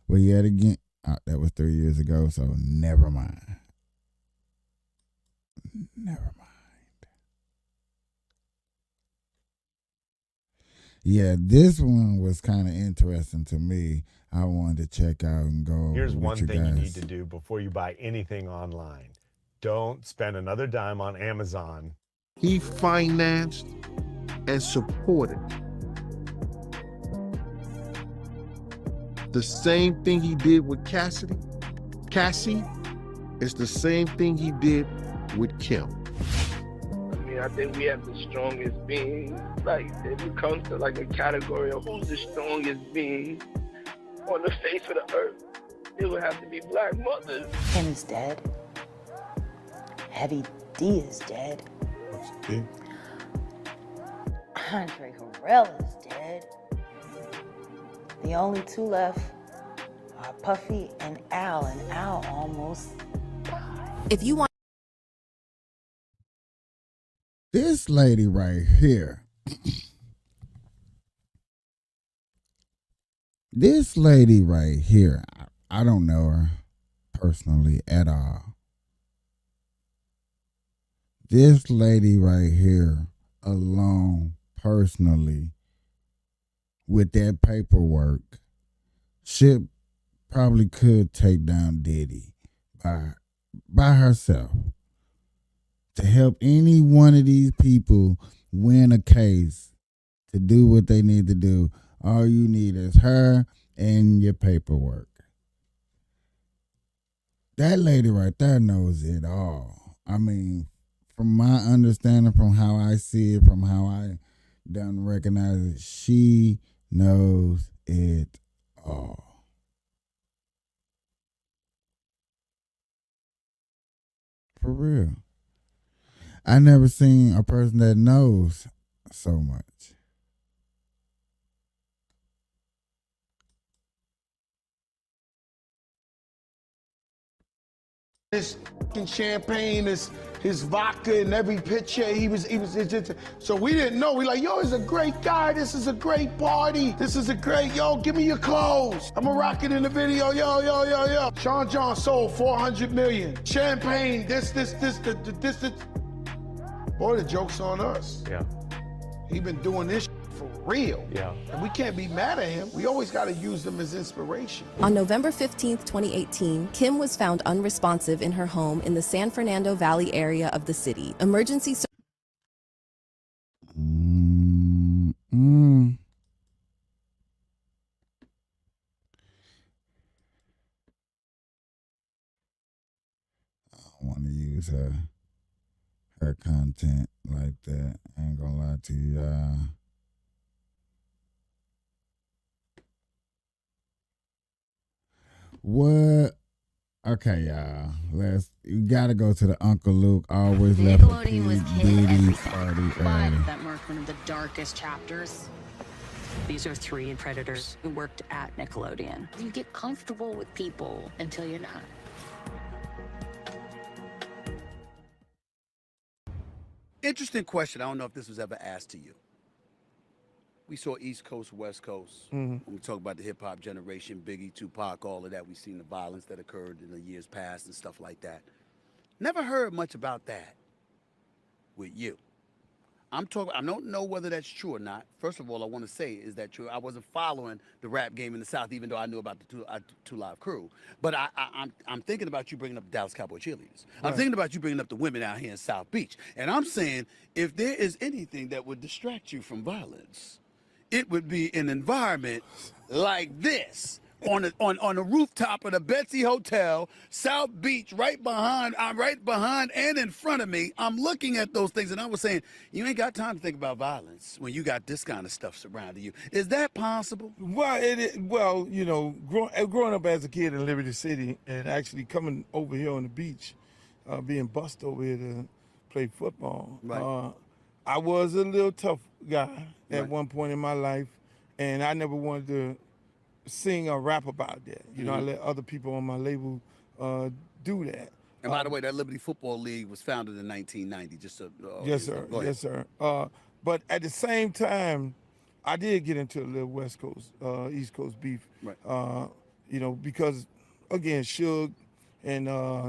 Well, yet again, that was 3 years ago, so never mind. Never mind. Yeah, this one was kind of interesting to me. I wanted to check out and go. Here's one thing you need to do before you buy anything online. Don't spend another dime on Amazon He financed and supported the same thing he did with Cassie is the same thing he did with Kim. I mean, I think we have the strongest being. Like, if it comes to like a category of who's the strongest being on the face of the earth, it would have to be Black mothers. Kim's dead. Heavy D is dead. Andre Harrell is dead. The only two left are Puffy and Al almost died. If you want This lady right here. This lady right here, I don't know her personally at all. This lady right here alone, personally, with that paperwork, probably could take down Diddy by herself. To help any one of these people win a case, to do what they need to do, all you need is her and your paperwork. That lady right there knows it all. I mean, from my understanding, from how I see it, from how I done recognize it, she knows it all. For real. I never seen a person that knows so much. His fucking champagne, his vodka in every picture. He was so we didn't know. We like, yo, he's a great guy. This is a great party. This is a great, yo, give me your clothes. I'm gonna rock it in the video. Yo. Sean John sold 400 million. Champagne, this. Boy, the joke's on us. Yeah. He been doing this for real. Yeah. And we can't be mad at him. We always got to use them as inspiration. On November 15th, 2018, Kim was found unresponsive in her home in the San Fernando Valley area of the city. Emergency I don't want to use her content like that. I ain't gonna lie to y'all. What? Okay, y'all. You gotta go to the Uncle Luke. Always left a P-Diddy party early. That marked one of the darkest chapters. These are 3 predators who worked at Nickelodeon. You get comfortable with people until you're not. Interesting question. I don't know if this was ever asked to you. We saw East Coast, West Coast. When we talk about the hip-hop generation, Biggie, Tupac, all of that, we've seen the violence that occurred in the years past and stuff like that. Never heard much about that with you. I don't know whether that's true or not. First of all, I want to say, is that true? I wasn't following the rap game in the South, even though I knew about the Two Live Crew. But I'm thinking about you bringing up the Dallas Cowboy cheerleaders. Right. I'm thinking about you bringing up the women out here in South Beach. And I'm saying, if there is anything that would distract you from violence, it would be an environment like this. On the rooftop of the Betsy Hotel, South Beach, right behind and in front of me. I'm looking at those things, and I was saying, you ain't got time to think about violence when you got this kind of stuff surrounding you. Is that possible? Well, you know, growing up as a kid in Liberty City and actually coming over here on the beach, being bussed over here to play football. Right. I was a little tough guy at one point in my life, and I never wanted to sing or rap about that. You know, I let other people on my label do that. And by the way, that Liberty Football League was founded in 1990. Just to, yes, sir. Yes, sir. But at the same time, I did get into a little West Coast, East Coast beef. Right. You know, because again, Suge and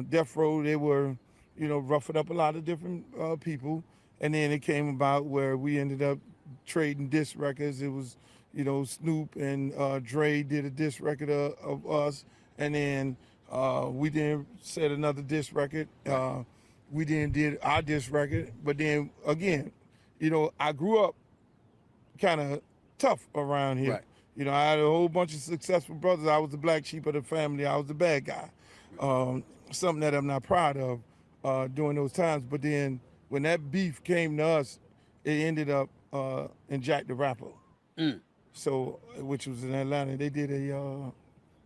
Death Row, they were, you know, roughing up a lot of different people. And then it came about where we ended up trading disc records. It was, you know, Snoop and Dre did a disc record of us, and then we then set another disc record. we then did our diss record. But then again, you know, I grew up kind of tough around here. Right. You know, I had a whole bunch of successful brothers. I was the black sheep of the family. I was the bad guy. Something that I'm not proud of during those times. But then when that beef came to us, it ended up in Jack the Rapper. So, which was in Atlanta. They did a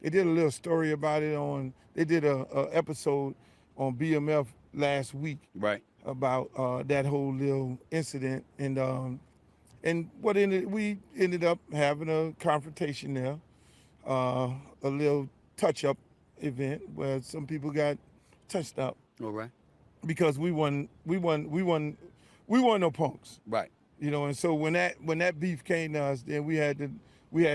little story about it on. They did a episode on BMF last week. Right. About that whole little incident, and we ended up having a confrontation there, a little touch-up event where some people got touched up. All right. Because we won no punks. Right. You know, and so when that beef came to us, then we had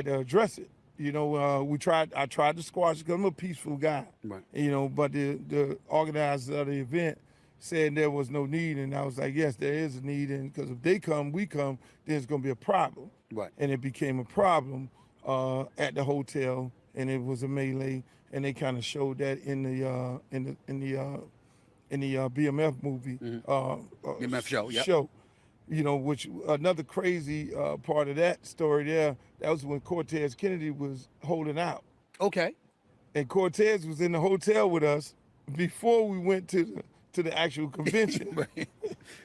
to address it. You know, I tried to squash it because I'm a peaceful guy. Right. You know, but the organizers of the event said there was no need, and I was like, yes, there is a need, and because if they come, we come, then it's gonna be a problem. Right. And it became a problem at the hotel, and it was a melee, and they kind of showed that in the BMF movie. BMF show. Yep. Show. You know, which another crazy part of that story there, that was when Cortez Kennedy was holding out. Okay. And Cortez was in the hotel with us before we went to the actual convention. Right.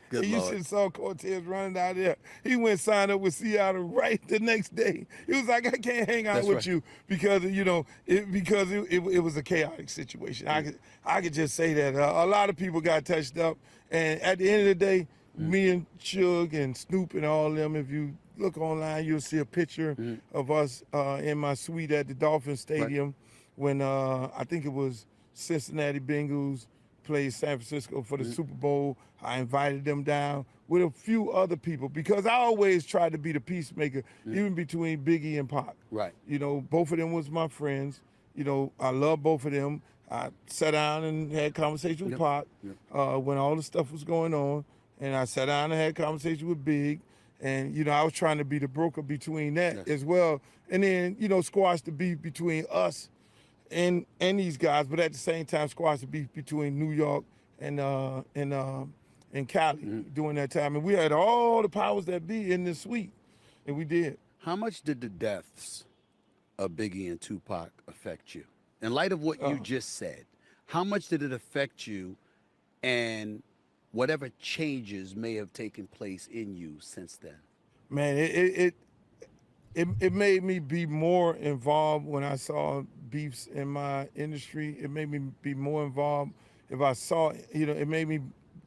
Good You Lord. should have saw Cortez running out there. He went and signed up with Seattle right the next day. He was like, I can't hang out That's with right. you because, you know, it was a chaotic situation. I could just say that. A lot of people got touched up. And at the end of the day, me and Suge and Snoop and all of them, if you look online, you'll see a picture of us in my suite at the Dolphin Stadium when I think it was Cincinnati Bengals played San Francisco for the Super Bowl. I invited them down with a few other people because I always tried to be the peacemaker, even between Biggie and Pac. Right. You know, both of them was my friends. You know, I love both of them. I sat down and had conversation with Pac when all the stuff was going on. And I sat down and had conversation with Big. And, you know, I was trying to be the broker between that as well. And then, you know, squash the beef between us and these guys, but at the same time, squash the beef between New York and Cali during that time. And we had all the powers that be in this suite, and we did. How much did the deaths of Biggie and Tupac affect you? In light of what you just said, how much did it affect you and whatever changes may have taken place in you since then? Man, it made me be more involved when I saw beefs in my industry. It made me be more involved if I saw, you know, it made me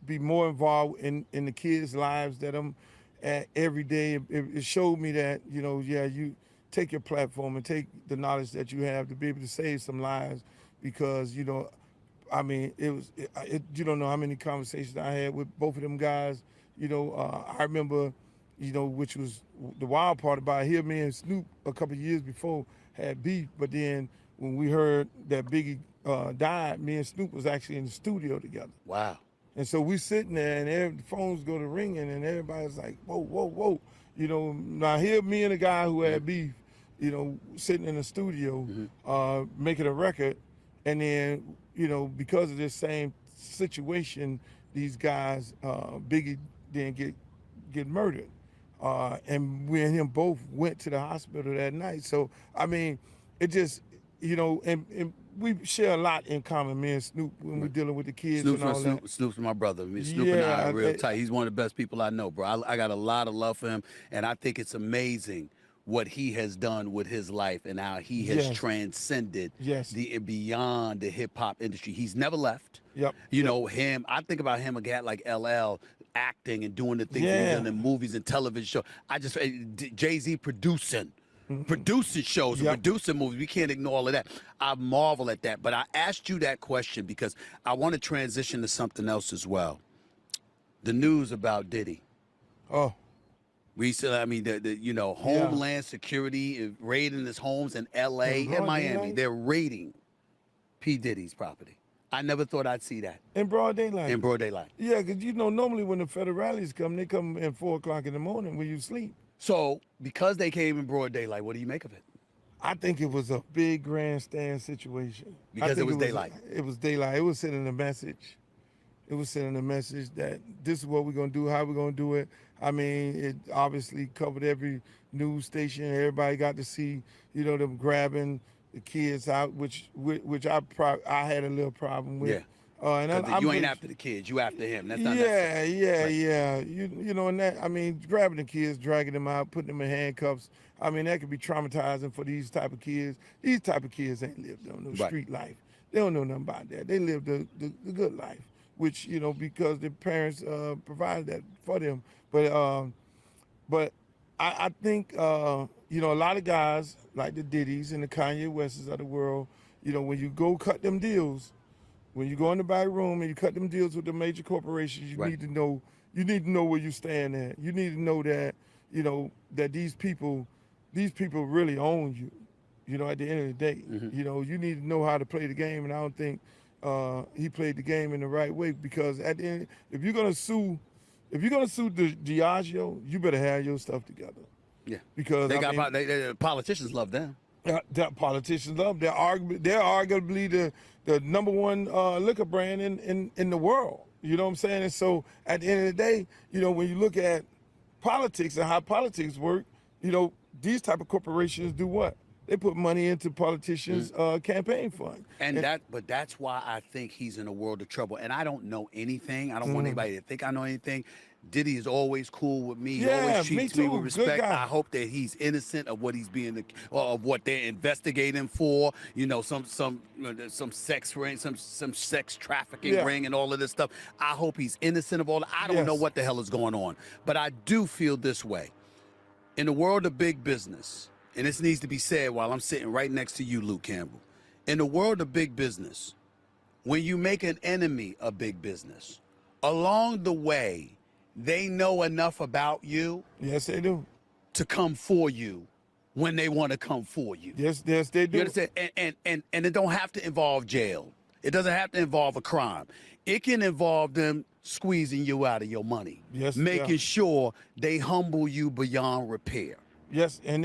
be more involved in the kids' lives that I'm at every day. It showed me that, you know, yeah, you take your platform and take the knowledge that you have to be able to save some lives because, you know, I mean, you don't know how many conversations I had with both of them guys. You know, I remember, you know, which was the wild part about here, me and Snoop a couple of years before had beef, but then when we heard that Biggie died, me and Snoop was actually in the studio together. Wow. And so we sitting there and the phones go to ringing and everybody's like, whoa, whoa, whoa. You know, now here me and a guy who had beef, you know, sitting in the studio making a record, and then, you know, because of this same situation, these guys, Biggie didn't get murdered. And we and him both went to the hospital that night. So, I mean, it just, you know, and we share a lot in common, me and Snoop, when we're dealing with the kids and all that. Snoop's my brother. I mean, Snoop and I are real tight. He's one of the best people I know, bro. I got a lot of love for him, and I think it's amazing what he has done with his life and how he has transcended the beyond the hip hop industry. He's never left. You know, him, I think about him, a guy like LL acting and doing the things he's done in movies and television shows. I just, Jay-Z producing shows and producing movies. We can't ignore all of that. I marvel at that. But I asked you that question because I want to transition to something else as well. The news about Diddy. Recently, I mean, you know, Homeland Security is raiding his homes in L.A. and Miami. They're raiding P. Diddy's property. I never thought I'd see that. In broad daylight? In broad daylight. Yeah, because, you know, normally when the federales come, they come at 4 o'clock in the morning when you sleep. So, because they came in broad daylight, what do you make of it? I think it was a big grandstand situation. Because it was daylight. It was daylight. It was sending a message. It was sending a message that this is what we're gonna do, how we're gonna do it. I mean, it obviously covered every news station. Everybody got to see, you know, them grabbing the kids out, which I had a little problem with. Yeah. And You ain't pretty- after the kids, you after him. That's not yeah, necessary. yeah, Right. yeah. You know, and that, I mean, grabbing the kids, dragging them out, putting them in handcuffs. I mean, that could be traumatizing for these type of kids. These type of kids ain't lived on no Right. street life. They don't know nothing about that. They live the good life, which, you know, because their parents provided that for them. But I think, you know, a lot of guys like the Diddy's and the Kanye Wests of the world, you know, when you go cut them deals, when you go in the back room and you cut them deals with the major corporations, you Right. need to know where you stand at. You need to know that, you know, that these people really own you. You know, at the end of the day, you know, you need to know how to play the game, and I don't think he played the game in the right way, because at the end, if you're gonna sue Diageo, you better have your stuff together. Yeah. Because They I got mean, they politicians love them. that politicians love. They're arguably the number one liquor brand in the world. You know what I'm saying? And so at the end of the day, you know, when you look at politics and how politics work, you know, these type of corporations do what? They put money into politicians' campaign fund. But that's why I think he's in a world of trouble. And I don't know anything. I don't want anybody to think I know anything. Diddy is always cool with me. He Yeah, always treats me me too. with Good respect. guy. I hope that he's innocent of what he's being, of what they're investigating for. You know, some sex ring, some sex trafficking ring, and all of this stuff. I hope he's innocent of all that. I don't know what the hell is going on, but I do feel this way. In the world of big business, and this needs to be said while I'm sitting right next to you, Luke Campbell. In the world of big business, when you make an enemy of big business, along the way, they know enough about you. Yes, they do. To come for you when they want to come for you. Yes, they do. You understand? And it don't have to involve jail. It doesn't have to involve a crime. It can involve them squeezing you out of your money. Yes, making sure they humble you beyond repair. Yes, and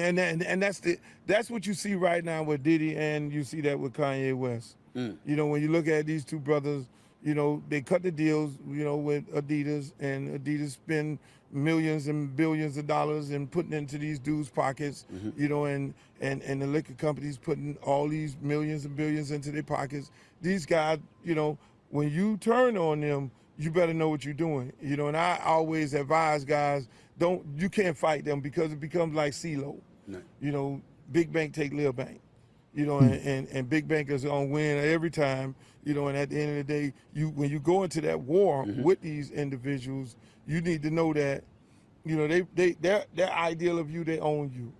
that's what you see right now with Diddy, and you see that with Kanye West. You know, when you look at these two brothers, you know, they cut the deals, you know, with Adidas, and Adidas spend millions and billions of dollars and putting into these dudes' pockets, you know, and the liquor companies putting all these millions and billions into their pockets. These guys, you know, when you turn on them, you better know what you're doing, you know. And I always advise guys, you can't fight them, because it becomes like CeeLo. You know, big bank take little bank, you know, and big bankers are gonna win every time, you know. And at the end of the day, when you go into that war with these individuals, you need to know that, you know, their ideal of you, they own you,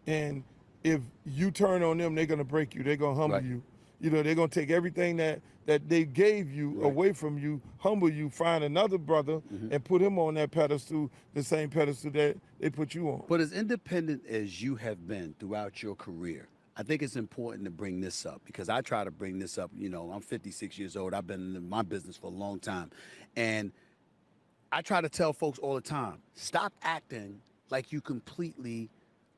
and if you turn on them, they're gonna break you, they're gonna humble you. You know, they're gonna take everything that they gave you away from you, humble you, find another brother and put him on that pedestal, the same pedestal that they put you on. But as independent as you have been throughout your career, I think it's important to bring this up, because I try to bring this up. You know, I'm 56 years old. I've been in my business for a long time. And I try to tell folks all the time, stop acting like you completely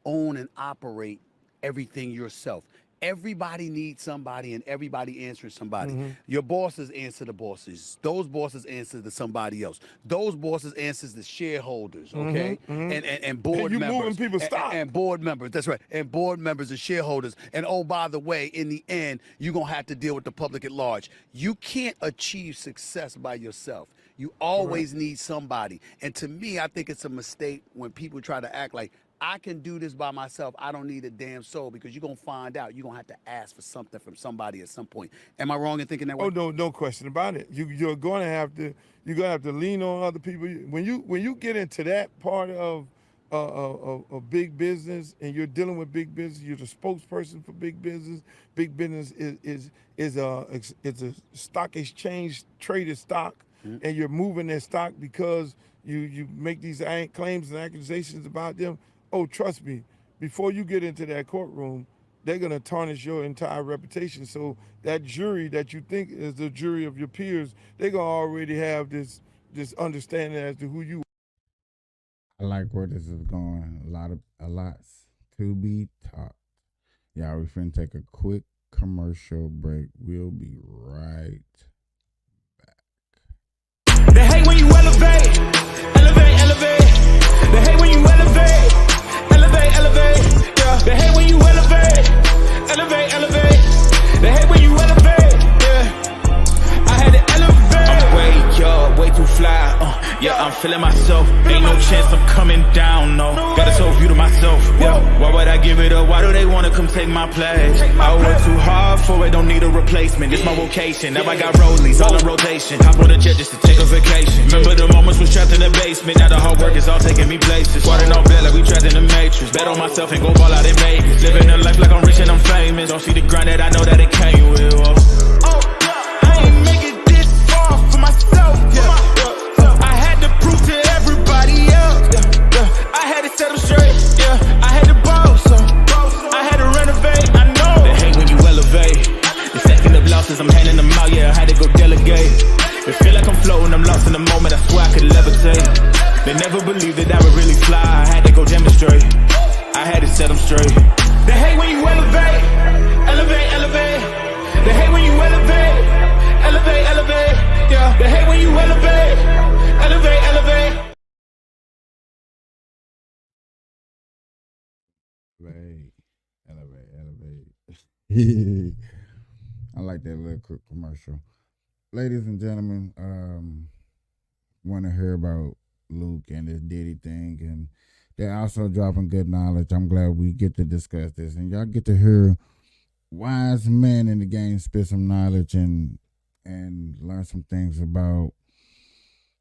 own and operate everything yourself. Everybody needs somebody, and everybody answers somebody. Your bosses answer the bosses. Those bosses answer to somebody else. Those bosses answers the shareholders, okay? And board you members. moving people's stock. And board members, that's right. And board members and shareholders. And oh, by the way, in the end, you're going to have to deal with the public at large. You can't achieve success by yourself. You always need somebody. And to me, I think it's a mistake when people try to act like, I can do this by myself. I don't need a damn soul, because you're going to find out. You're going to have to ask for something from somebody at some point. Am I wrong in thinking that way? Oh, no question about it. You're going to have to lean on other people. When you get into that part of big business, and you're dealing with big business, you're the spokesperson for big business. Big business is a stock exchange traded stock, and you're moving their stock because you make these claims and accusations about them. Oh, trust me, before you get into that courtroom, they're going to tarnish your entire reputation. So that jury that you think is the jury of your peers, they're going to already have this understanding as to who you are. I like where this is going. A lot's to be talked. Y'all, we finna take a quick commercial break. We'll be right feeling myself. Ain't no chance I'm coming down, no. Got a soul view to myself, yeah. Why would I give it up? Why do they wanna come take my place? I work too hard for it, don't need a replacement. This my vocation, now I got rollies all in rotation. Hop on a jet just to take a vacation. Remember the moments was trapped in the basement. Now the hard work is all taking me places. Squatting on bed like we trapped in the matrix. Bet on myself and go ball out in Vegas. Living a life like I'm rich and I'm famous. Don't see the grind that I know that it came with. I ain't make it this far for myself. I had to prove to everybody else. I had to set them straight. I had to boss. I had to renovate. I know they hate when you elevate. The second of losses, I'm handing them out. Yeah, I had to go delegate. It feel like I'm floating. I'm lost in the moment. I swear I could levitate. They never believed that I would really fly. I had to go demonstrate. I had to set them straight. They hate when you elevate. Elevate, elevate. They hate when you elevate. Elevate, elevate. Yeah. They hate when you elevate. Elevate, elevate. Elevate. I like that little quick commercial. Ladies and gentlemen, want to hear about Luke and this Diddy thing, and they're also dropping good knowledge. I'm glad we get to discuss this, and y'all get to hear wise men in the game spit some knowledge and learn some things about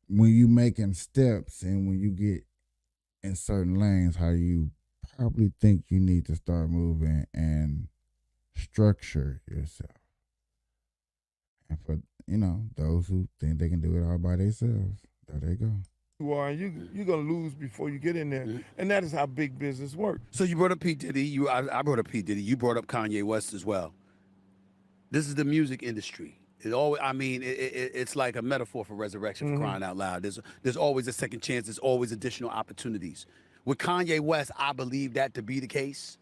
when you making steps and when you get in certain lanes, how you probably think you need to start moving and structure yourself. And for those who think they can do it all by themselves, there they go. You are, you're gonna lose before you get in there, and that is how big business works. So you brought up P. Diddy. I brought up P. Diddy. You brought up Kanye West as well. This is the music industry. It's like a metaphor for resurrection, for crying out loud. There's always a second chance. There's always additional opportunities. With Kanye West, I believe that to be the case.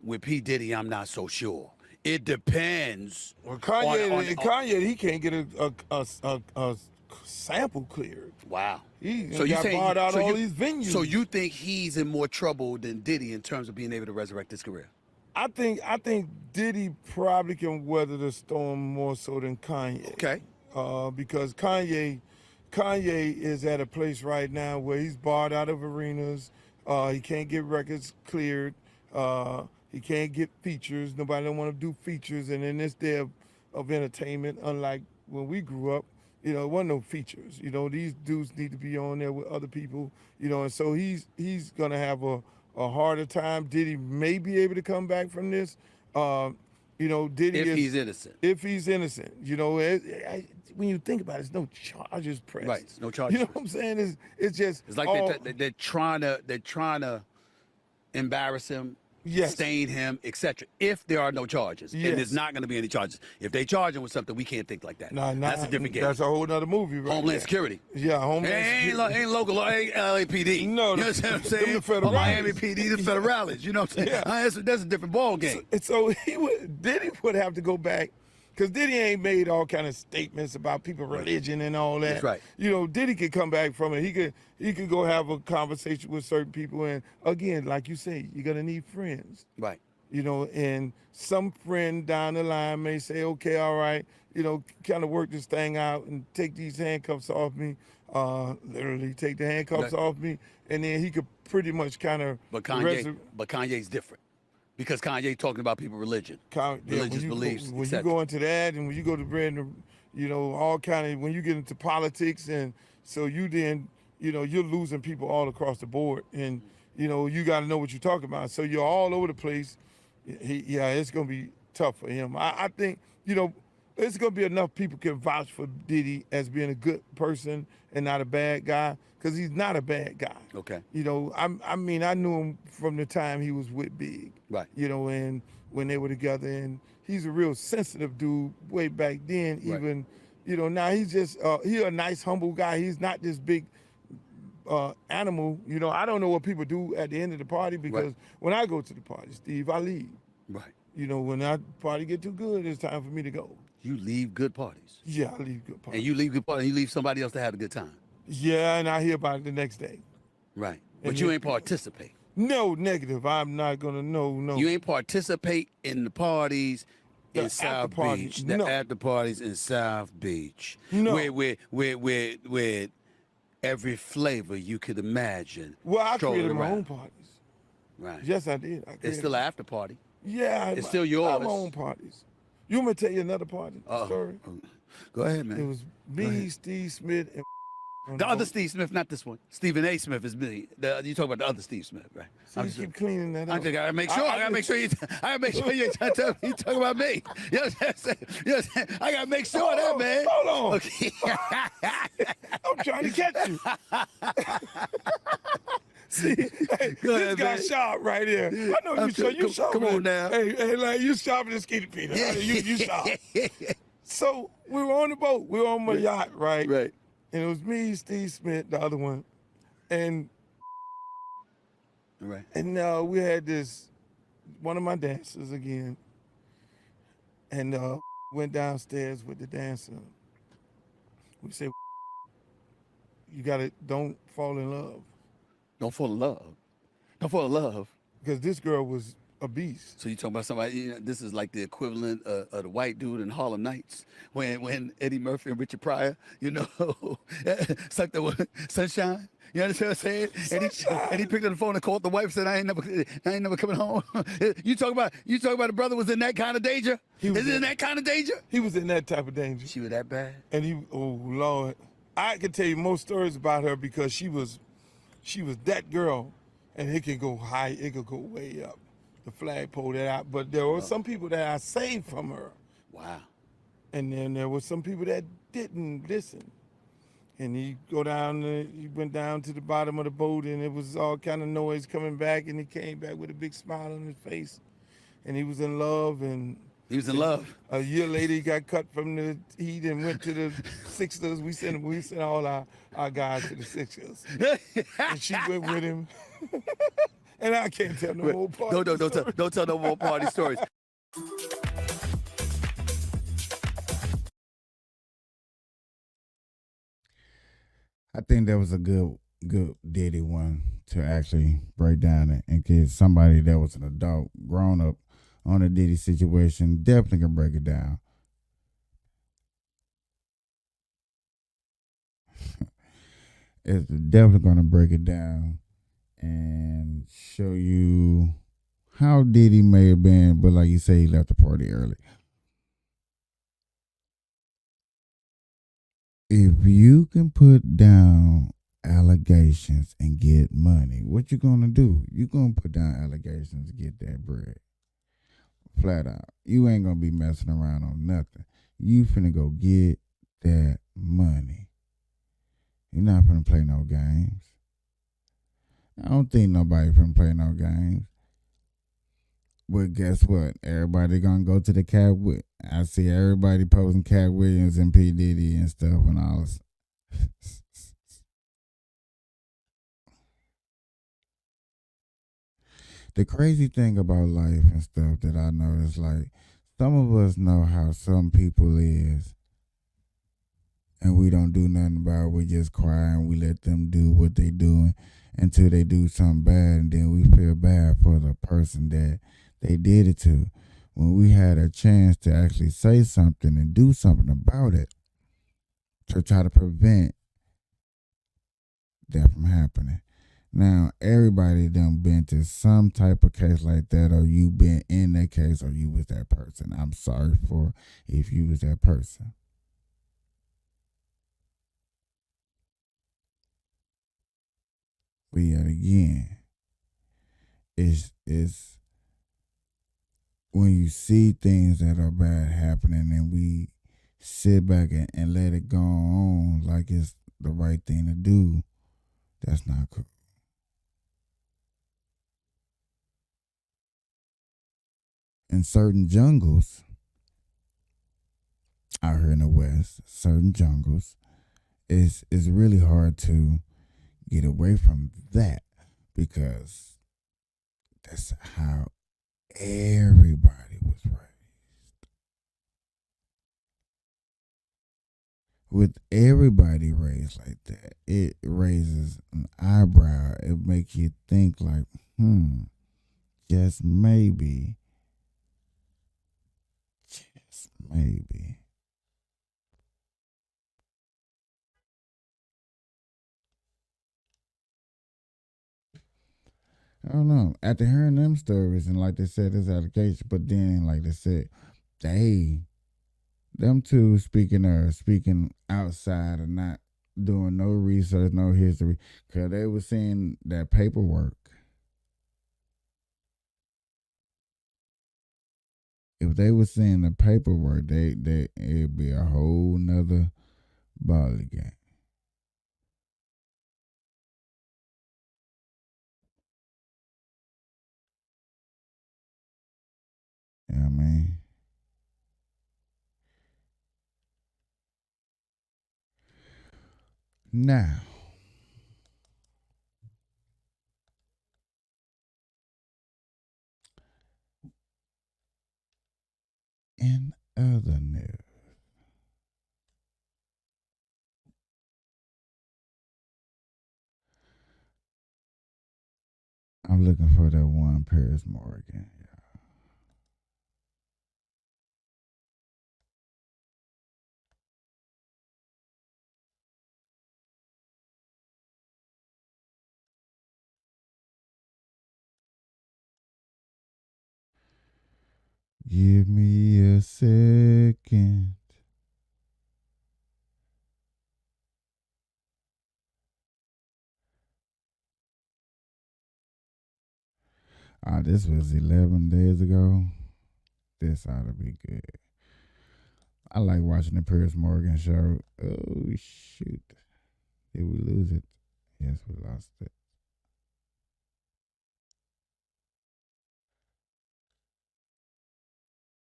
With P. Diddy, I'm not so sure. It depends. Well, Kanye, he can't get a sample cleared. Wow. He got barred out all these venues. So you think he's in more trouble than Diddy in terms of being able to resurrect his career? I think Diddy probably can weather the storm more so than Kanye. Okay. Because Kanye is at a place right now where he's barred out of arenas. He can't get records cleared. He can't get features. Nobody don't want to do features. And in this day of entertainment, unlike when we grew up, it wasn't no features. These dudes need to be on there with other people. And so he's gonna have a harder time. Diddy may be able to come back from this. Diddy if he's innocent. If he's innocent, when you think about it, there's no charges pressed. Right, no charges. You know what I'm saying? It's just it's like they're trying to embarrass him. Yes. Stain him, etc. If there are no charges, yes. And there's not going to be any charges. If they charge him with something, we can't think like that. That's a different game. That's a whole other movie, right? Homeland Security. Yeah, Homeland Security. Ain't local, ain't LAPD. No, you know what I'm saying? The Miami PD, the federales. You know what I'm saying? Yeah. That's a different ball game. So Diddy would have to go back. Because Diddy ain't made all kind of statements about people's religion and all that. That's right. Diddy could come back from it. He could go have a conversation with certain people. And again, like you say, you're going to need friends. Right. And some friend down the line may say, okay, all right, kind of work this thing out and take these handcuffs off me. Literally take the handcuffs off me. And then he could pretty much kind of... But Kanye's different. Because Kanye talking about people's religion, religious beliefs. When you go into that, and when you go to all kind of, when you get into politics, and so you then, you're losing people all across the board, and you got to know what you're talking about. So you're all over the place. It's gonna be tough for him. I think there's gonna be enough people can vouch for Diddy as being a good person and not a bad guy, because he's not a bad guy. Okay. I knew him from the time he was with Big. Right. And when they were together, and he's a real sensitive dude way back then. Right. Even, now he's just he's a nice, humble guy. He's not this big animal. I don't know what people do at the end of the party, because when I go to the party, Steve, I leave. Right. When that party get too good, it's time for me to go. You leave good parties. Yeah, I leave good parties. And you leave good parties, and you leave somebody else to have a good time. Yeah, and I hear about it the next day. Right. But you ain't participate. No, negative. I'm not gonna no. You ain't participate in the parties in South Beach. The after parties in South Beach. No. Where every flavor you could imagine. Well, I strolling created my around. own parties. Right. Yes, I did. It's still an after party. Yeah, It's still yours. I have my own parties. You want me to tell you another party story? Go ahead, man. It was me, Steve Smith, and the other Steve Smith, not this one. Stephen A. Smith is me. You talk about the other Steve Smith, right? So you keep cleaning that up. I just gotta make sure. I gotta make sure you. I gotta make sure you talk about me. You know what I'm saying? You know what I'm saying? I gotta make sure of that, man. Hold on. Okay. I'm trying to catch you. See, hey, this guy sharp right here. I know you sharp. Come on now. Hey, like you sharper than Skinny Peter. You sharp. So we were on the boat. We were on my yacht, right? Right. And it was me, Steve Smith, the other one, and right. And we had one of my dancers again, and went downstairs with the dancer. We said, don't fall in love. Don't fall in love. Don't fall in love. Because this girl was a beast. So you talking about somebody? This is like the equivalent of the white dude in Harlem Nights when Eddie Murphy and Richard Pryor, sucked the sunshine. You understand what I'm saying? And he picked up the phone and called the wife and said, "I ain't never coming home." You talk about the brother was in that kind of danger. Is he in that kind of danger? He was in that type of danger. She was that bad. And oh Lord, I could tell you more stories about her because she was that girl, and it could go high, it could go way up. The flagpole but there were some people that I saved from her. Wow. And then there were some people that didn't listen. And he went down to the bottom of the boat, and it was all kind of noise coming back, and he came back with a big smile on his face. And he was in love, and he was in love. A year later, he got cut from the Heat and went to the Sixers. We sent all our guys to the Sixers. And she went with him. And I can't tell no more party stories. Don't tell no more party stories. I think that was a good Diddy one to actually break down and get somebody that was an adult, grown up on a Diddy situation. Definitely can break it down. It's definitely going to break it down and show you how Diddy may have been, but like you say, he left the party early. If you can put down allegations and get money, what you gonna do? You gonna put down allegations to get that bread. Flat out. You ain't gonna be messing around on nothing. You finna go get that money. You're not finna play no games. I don't think nobody finna play no games. But guess what? Everybody gonna go to the Cat with. I see everybody posting Cat Williams and P. Diddy and stuff and all this. The crazy thing about life and stuff that I know is like some of us know how some people is, and we don't do nothing about it. We just cry and we let them do what they doing until they do something bad, and then we feel bad for the person that they did it to. When we had a chance to actually say something and do something about it to try to prevent that from happening. Now, everybody done been to some type of case like that, or you been in that case, or you was that person. I'm sorry for if you was that person. But yet again, it's when you see things that are bad happening and we sit back and let it go on like it's the right thing to do, that's not cool. In certain jungles, out here in the West, certain jungles, it's really hard to get away from that because that's how everybody was raised. With everybody raised like that, it raises an eyebrow. It makes you think like, just maybe. I don't know. After hearing them stories and like they said, this allegation, but then like they said, them two speaking outside and not doing no research, no history, because they were seeing that paperwork. If they were seeing the paperwork, it'd be a whole nother ball game. You know what I mean? Now, in other news, I'm looking for that one Piers Morgan. Give me a second. This was 11 days ago. This ought to be good. I like watching the Piers Morgan show. Oh, shoot. Did we lose it? Yes, we lost it.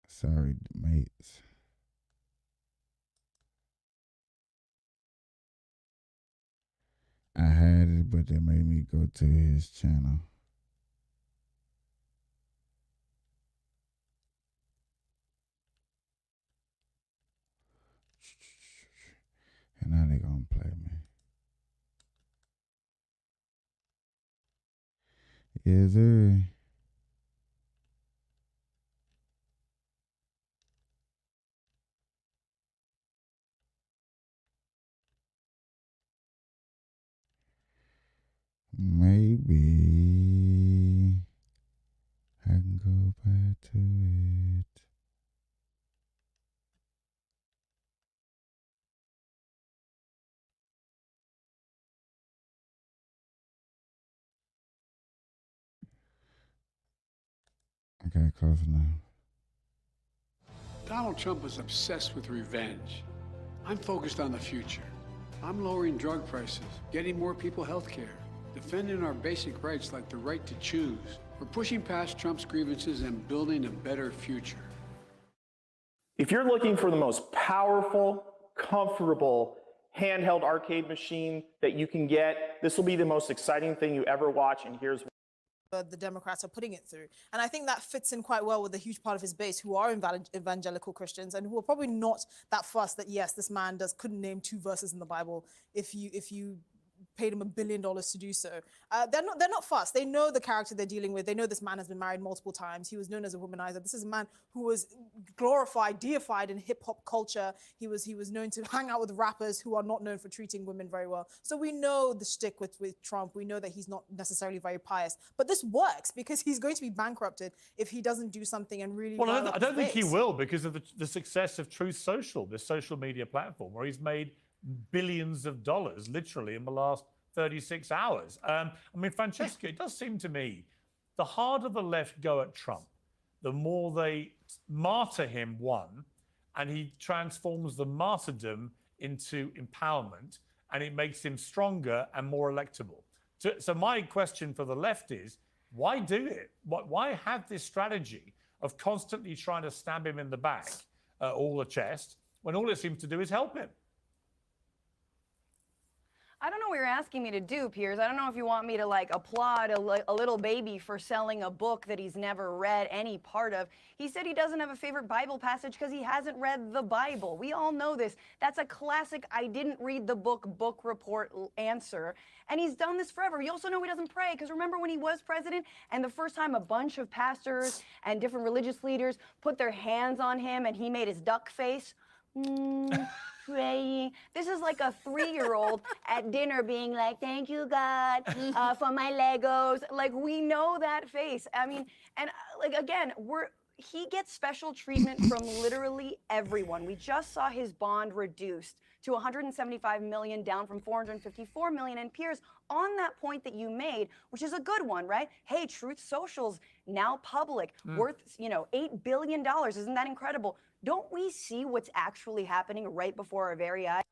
Sorry, mates. I had it, but they made me go to his channel. And now they gonna play me. Yes, sir. Maybe I can go back to it. Okay, close enough. Donald Trump is obsessed with revenge. I'm focused on the future. I'm lowering drug prices, getting more people health care, defending our basic rights like the right to choose. We're pushing past Trump's grievances and building a better future. If you're looking for the most powerful, comfortable, handheld arcade machine that you can get, this will be the most exciting thing you ever watch, and here's why. The Democrats are putting it through. And I think that fits in quite well with a huge part of his base who are evangelical Christians and who are probably not that fussed that, yes, this man couldn't name 2 verses in the Bible if you paid him $1 billion to do so. They're not fussed. They know the character they're dealing with. They know this man has been married multiple times. He was known as a womanizer. This is a man who was glorified, deified in hip hop culture. He was known to hang out with rappers who are not known for treating women very well. So we know the shtick with Trump. We know that he's not necessarily very pious. But this works because he's going to be bankrupted if he doesn't do something and really. Well, I don't think he will because of the success of Truth Social, this social media platform, where he's made billions of dollars literally in the last 36 hours. I mean, Francesca, it does seem to me the harder the left go at Trump, the more they martyr him, one, and he transforms the martyrdom into empowerment, and it makes him stronger and more electable. So my question for the left is, why do it? Why have this strategy of constantly trying to stab him in the back or the chest when all it seems to do is help him? I don't know what you're asking me to do, Piers. I don't know if you want me to like applaud a little baby for selling a book that he's never read any part of. He said he doesn't have a favorite Bible passage because he hasn't read the Bible. We all know this. That's a classic I didn't read the book report answer. And he's done this forever. We also know he doesn't pray because remember when he was president and the first time a bunch of pastors and different religious leaders put their hands on him and he made his duck face? praying. This is like a 3-year-old at dinner being like, thank you, God, for my Legos. Like, we know that face. I mean, and like, again, he gets special treatment from literally everyone. We just saw his bond reduced to $175 million, down from $454 million. And Piers, on that point that you made, which is a good one, right? Hey, Truth Social's now public, worth, $8 billion. Isn't that incredible? Don't we see what's actually happening right before our very eyes?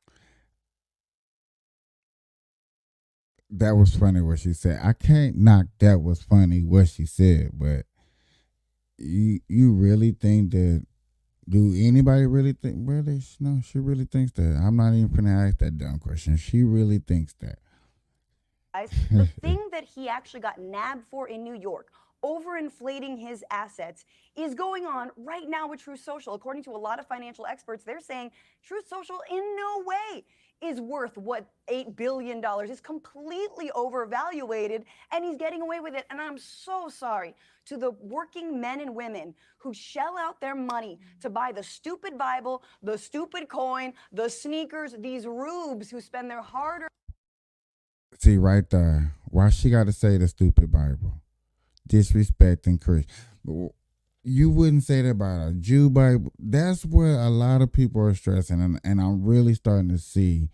That was funny what she said. I can't knock that was funny what she said, but you really think that? Do anybody really think? Really? No, she really thinks that. I'm not even gonna ask that dumb question. She really thinks that. The thing that he actually got nabbed for in New York, overinflating his assets, is going on right now with Truth Social. According to a lot of financial experts, they're saying Truth Social in no way is worth what $8 billion is, completely overvaluated, and he's getting away with it. And I'm so sorry to the working men and women who shell out their money to buy the stupid Bible, the stupid coin, the sneakers, these rubes who spend their hard-earned. See right there, why she got to say the stupid Bible, disrespecting Christian. You wouldn't say that about a Jew Bible. That's where a lot of people are stressing, and I'm really starting to see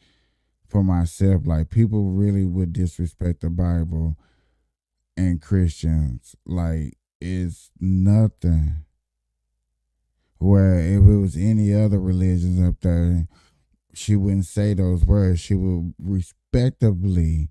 for myself, like, people really would disrespect the Bible and Christians like it's nothing. Where if it was any other religions up there, she wouldn't say those words. She would respectably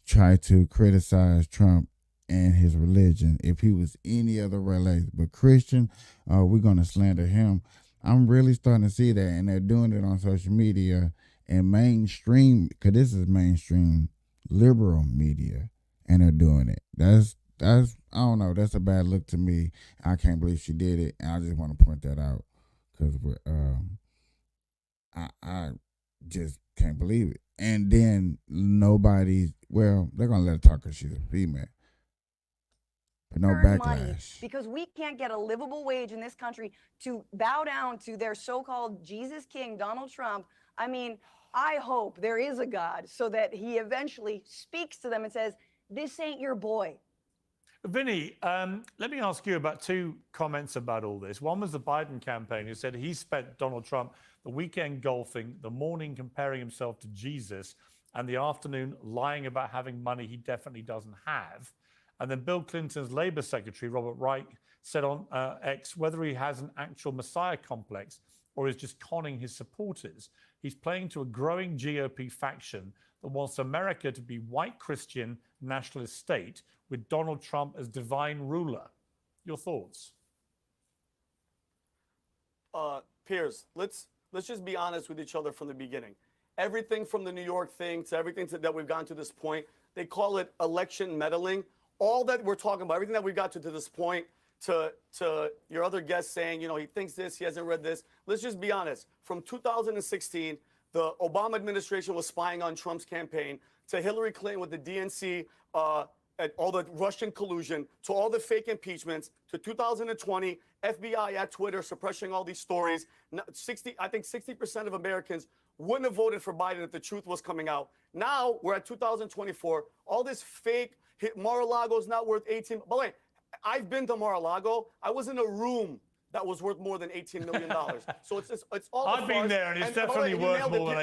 try to criticize Trump and his religion if he was any other religion. But Christian, we're going to slander him. I'm really starting to see that, and they're doing it on social media and mainstream, because this is mainstream liberal media, and they're doing it. That's I don't know. That's a bad look to me. I can't believe she did it, and I just want to point that out because I just can't believe it. And then they're gonna let her talk because she's a female. But no Money, backlash. because we can't get a livable wage in this country to bow down to their so-called Jesus King, Donald Trump. I mean, I hope there is a God so that he eventually speaks to them and says, this ain't your boy. Vinny, let me ask you about two comments about all this. One was the Biden campaign, who said he spent Donald Trump the weekend golfing, the morning comparing himself to Jesus, and the afternoon lying about having money he definitely doesn't have. And then Bill Clinton's Labor Secretary, Robert Reich, said on X whether he has an actual Messiah complex or is just conning his supporters. He's playing to a growing GOP faction that wants America to be white Christian nationalist state with Donald Trump as divine ruler. Your thoughts? Piers, let's just be honest with each other from the beginning. Everything from the New York thing to everything that we've gotten to this point, they call it election meddling. All that we're talking about, everything that we got to this point, to your other guest saying, he thinks this, he hasn't read this. Let's just be honest. From 2016, the Obama administration was spying on Trump's campaign, to Hillary Clinton with the DNC, and all the Russian collusion, to all the fake impeachments, to 2020, FBI at Twitter suppressing all these stories. I think 60% of Americans wouldn't have voted for Biden if the truth was coming out. Now we're at 2024. All this fake, Mar-a-Lago's not worth 18. By the way, I've been to Mar-a-Lago. I was in a room that was worth more than $18 million. So it's all. I've been there, and it's definitely worth more than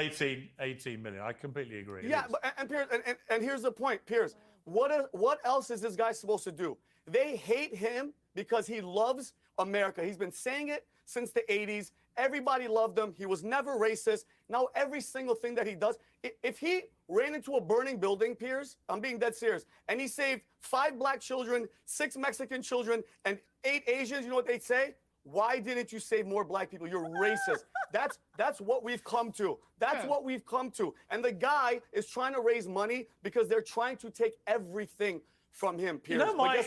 18 million. I completely agree. Yeah, and Piers, and here's the point, Piers. What else is this guy supposed to do? They hate him because he loves America. He's been saying it since the 80s. Everybody loved him. He was never racist. Now every single thing that he does, if he ran into a burning building, Piers, I'm being dead serious, and he saved 5 black children, 6 Mexican children, and 8 Asians, you know what they'd say? Why didn't you save more black people? You're racist. That's what we've come to. That's what we've come to. And the guy is trying to raise money because they're trying to take everything from him, Piers. My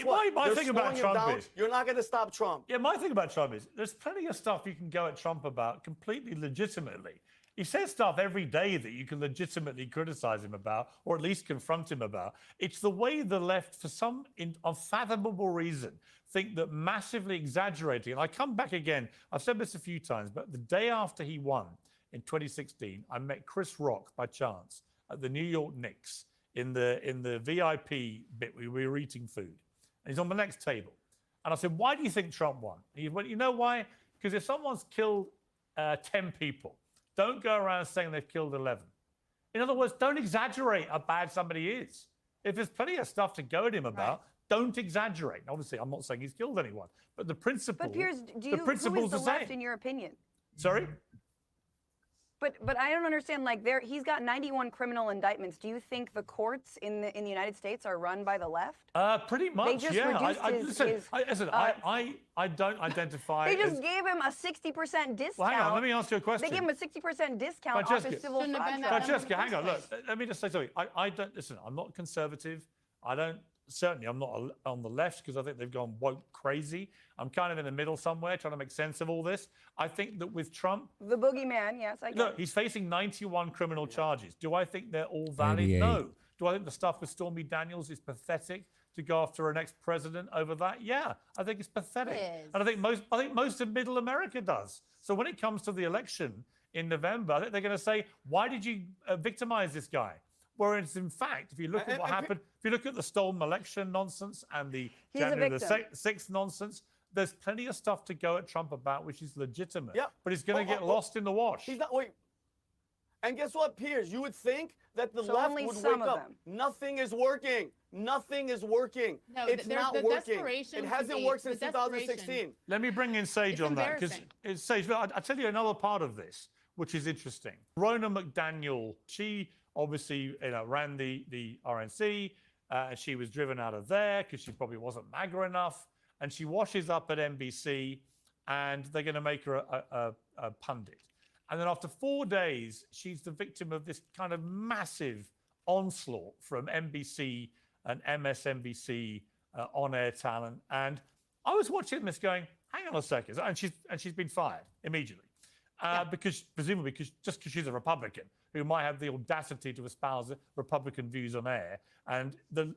thing about Trump is, you're not going to stop Trump. Yeah, my thing about Trump is there's plenty of stuff you can go at Trump about completely legitimately. He says stuff every day that you can legitimately criticize him about, or at least confront him about. It's the way the left, for some unfathomable reason, think that massively exaggerating, and I come back again, I've said this a few times, but the day after he won in 2016, I met Chris Rock by chance at the New York Knicks in the VIP bit. We were eating food, and he's on the next table. And I said, "Why do you think Trump won?" And he went, "You know why? Because if someone's killed 10 people, don't go around saying they've killed 11. In other words, don't exaggerate how bad somebody is. If there's plenty of stuff to go at him about, don't exaggerate. Obviously, I'm not saying he's killed anyone, but the principle. But Piers, the principle's who is the left same. in your opinion? Sorry? But I don't understand. Like, he's got 91 criminal indictments. Do you think the courts in the United States are run by the left? Pretty much, They just yeah. reduced I don't identify. They just as, gave him a 60% discount. Well, hang on, let me ask you a question. They gave him a 60% discount off his civil fraud charge. Francesca, hang on. Look, let me just say something. I don't listen. I'm not conservative. Certainly, I'm not on the left because I think they've gone woke crazy. I'm kind of in the middle somewhere, trying to make sense of all this. I think that with Trump, the boogeyman, yes, I get look, it. he's facing 91 criminal charges. Do I think they're all valid? 88. No. Do I think the stuff with Stormy Daniels is pathetic? To go after an ex-president over that? Yeah, I think it's pathetic. And I think most of Middle America does. So when it comes to the election in November, I think they're going to say, "Why did you victimize this guy?" Whereas, in fact, if you look at what happened, if you look at the stolen election nonsense and the January the 6th nonsense, there's plenty of stuff to go at Trump about, which is legitimate. Yeah. But he's going to get lost in the wash. He's not. Wait. And guess what, Piers? You would think that the So left only would some wake of up. them. Nothing is working. Nothing is working. No, it's there's not the working. desperation It to hasn't be- worked the since 2016. Let me bring in Sage It's on that, because embarrassing. Sage, I'll tell you another part of this, which is interesting. Rona McDaniel, she obviously ran the RNC, and she was driven out of there because she probably wasn't MAGA enough, and she washes up at NBC, and they're going to make her a pundit. And then after 4 days, she's the victim of this kind of massive onslaught from NBC and MSNBC on-air talent. And I was watching this going, hang on a second. And she's been fired immediately. Presumably because she's a Republican who might have the audacity to espouse Republican views on air. And the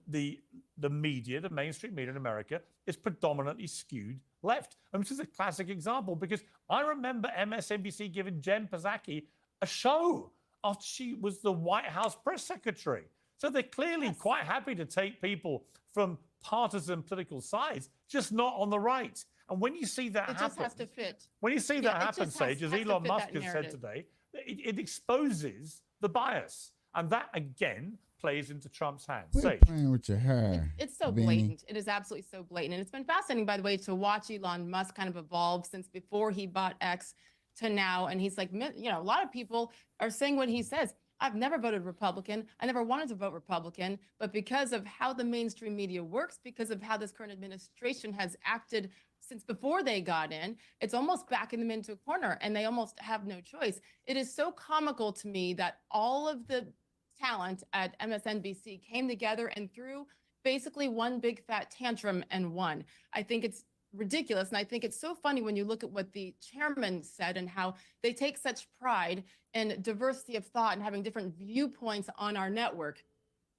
media, the mainstream media in America, is predominantly skewed left. And this is a classic example because I remember MSNBC giving Jen Psaki a show after she was the White House press secretary. So they're clearly quite happy to take people from partisan political sides, just not on the right. And when you see that happen, It just has to fit. when you see that it happen, just Sage, as has to Elon fit Musk that has said narrative. today, it exposes the bias. And that, again, plays into Trump's hands. Quit Sage. playing with your hair. It's so Vinny. blatant. It is absolutely so blatant. And it's been fascinating, by the way, to watch Elon Musk kind of evolve since before he bought X to now. And he's like, a lot of people are saying what he says. I've never voted Republican. I never wanted to vote Republican. But because of how the mainstream media works, because of how this current administration has acted since before they got in, it's almost backing them into a corner and they almost have no choice. It is so comical to me that all of the talent at MSNBC came together and threw basically one big fat tantrum and won. I think it's ridiculous. And I think it's so funny when you look at what the chairman said and how they take such pride in diversity of thought and having different viewpoints on our network.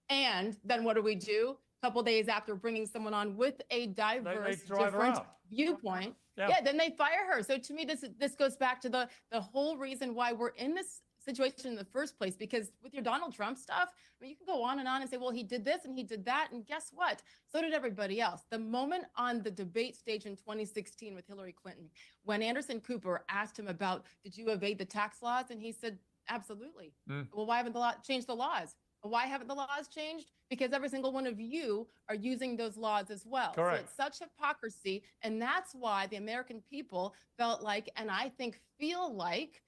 And then what do? A couple days after bringing someone on with a diverse, drive her different out. viewpoint, Yeah. then they fire her. So to me, this goes back to the whole reason why we're in this situation in the first place, because with your Donald Trump stuff, I mean, you can go on and say, well, he did this and he did that. And guess what? So did everybody else. The moment on the debate stage in 2016 with Hillary Clinton, when Anderson Cooper asked him about, did you evade the tax laws? And he said, absolutely. Well, why haven't changed the laws? Why haven't the laws changed? Because every single one of you are using those laws as well. Correct. So it's such hypocrisy. And that's why the American people felt like, and I think feel like,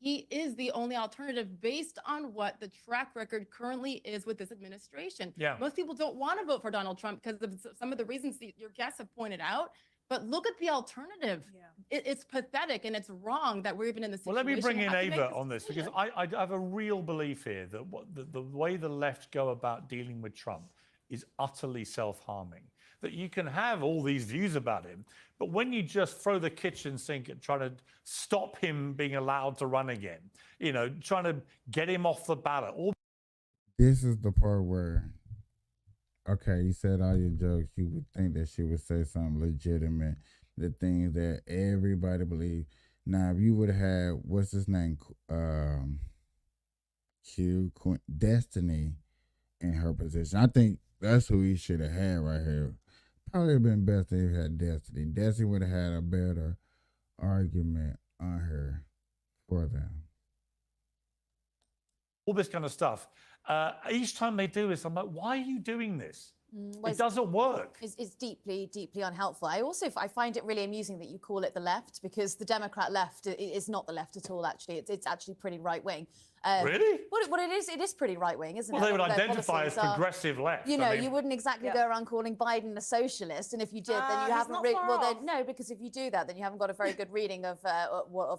he is the only alternative based on what the track record currently is with this administration. Yeah. Most people don't want to vote for Donald Trump because of some of the reasons that your guests have pointed out. But look at the alternative. It's pathetic and it's wrong that we're even in this Well, situation. let me bring in How to make Ava this on this because decision. I have a real belief here that the way the left go about dealing with Trump is utterly self-harming. That you can have all these views about him, but when you just throw the kitchen sink at trying to stop him being allowed to run again, trying to get him off the ballot. This is the part where, okay, you said all your jokes. You would think that she would say something legitimate, the things that everybody believes. Now, if you would have had, what's his name? Destiny in her position. I think that's who he should have had right here. Probably have been best if he had Destiny. Destiny would have had a better argument on her for them. All this kind of stuff. Each time they do this, I'm like, why are you doing this? It doesn't work. It's deeply, deeply unhelpful. I find it really amusing that you call it the left, because the Democrat left is not the left at all, actually. It's actually pretty right-wing. Really? Well, it is pretty right-wing, isn't it? Well, they would Their identify as policies are- progressive left. You know, I mean, you wouldn't exactly go around calling Biden a socialist, and if you did, then you haven't. No, because if you do that, then you haven't got a very good reading of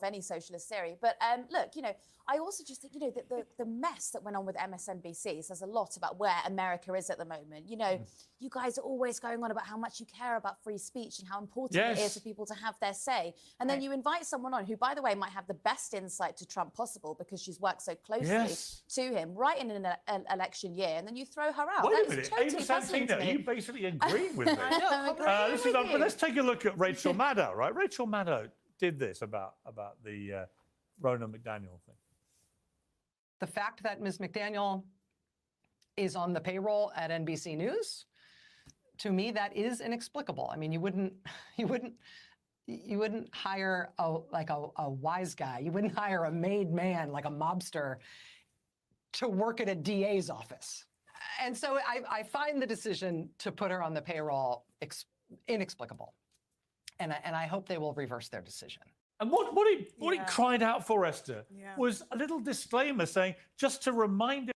any socialist theory. But look, you know, I also just think, you know, the mess that went on with MSNBC says a lot about where America is at the moment. You know, you guys are always going on about how much you care about free speech and how important it is for people to have their say, and then you invite someone on who, by the way, might have the best insight to Trump possible because she's worked so closely to him right in an election year, and then you throw her out. Wait a That is minute, totally Ava puzzling to Santina, me. you basically agreeing with me. I'm agreeing But let's take a look at Rachel Maddow, right? Rachel Maddow did this about the Ronna McDaniel thing. The fact that Ms. McDaniel is on the payroll at NBC News, to me, that is inexplicable. I mean, you wouldn't hire a wise guy. You wouldn't hire a made man like a mobster to work at a DA's office. And so I find the decision to put her on the payroll inexplicable. And I hope they will reverse their decision. And what he cried out for, Esther, was a little disclaimer saying, just to remind him.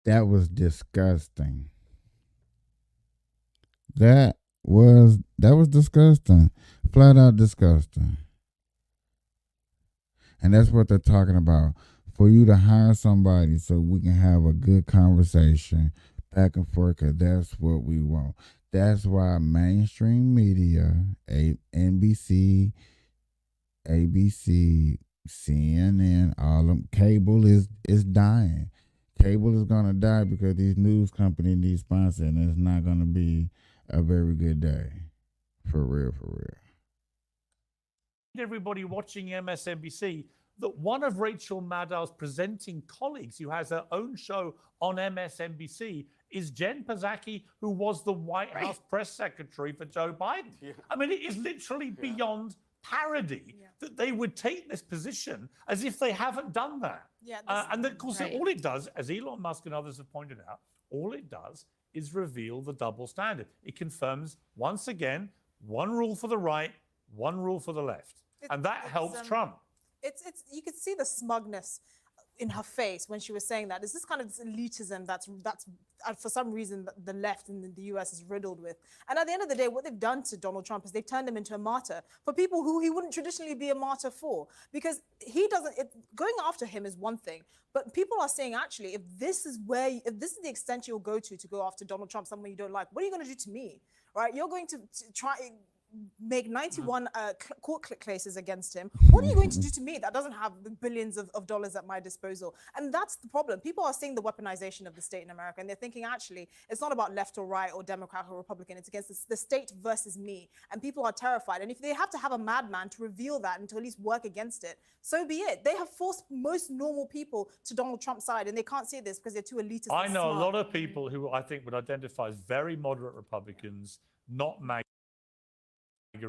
That was disgusting. That was disgusting. Flat out disgusting. And that's what they're talking about. For you to hire somebody so we can have a good conversation back and forth, because that's what we want. That's why mainstream media, NBC, ABC, CNN, all of them, cable is dying. Cable is going to die because these news companies need sponsors, and it's not going to be a very good day. For real, for real. Everybody watching MSNBC that one of Rachel Maddow's presenting colleagues who has her own show on MSNBC is Jen Psaki, who was the White House press secretary for Joe Biden. I mean, it is literally beyond parody that they would take this position as if they haven't done that. And of course, all it does, as Elon Musk and others have pointed out, all it does is reveal the double standard. It confirms, once again, one rule for the right, one rule for the left. And that helps Trump. You could see the smugness in her face when she was saying that. Is this kind of this elitism that's for some reason the left in the US is riddled with? And at the end of the day, what they've done to Donald Trump is they've turned him into a martyr for people who he wouldn't traditionally be a martyr for, because going after him is one thing, but people are saying, actually, if this is the extent you'll go to go after Donald Trump, someone you don't like, what are you going to do to me, right? You're going to try make 91 court cases against him. What are you going to do to me that doesn't have the billions of dollars at my disposal? And that's the problem. People are seeing the weaponization of the state in America, and they're thinking, actually, it's not about left or right or Democrat or Republican. It's against the state versus me. And people are terrified. And if they have to have a madman to reveal that and to at least work against it, so be it. They have forced most normal people to Donald Trump's side, and they can't see this because they're too elitist. I know a lot of people who I think would identify as very moderate Republicans, not MAGA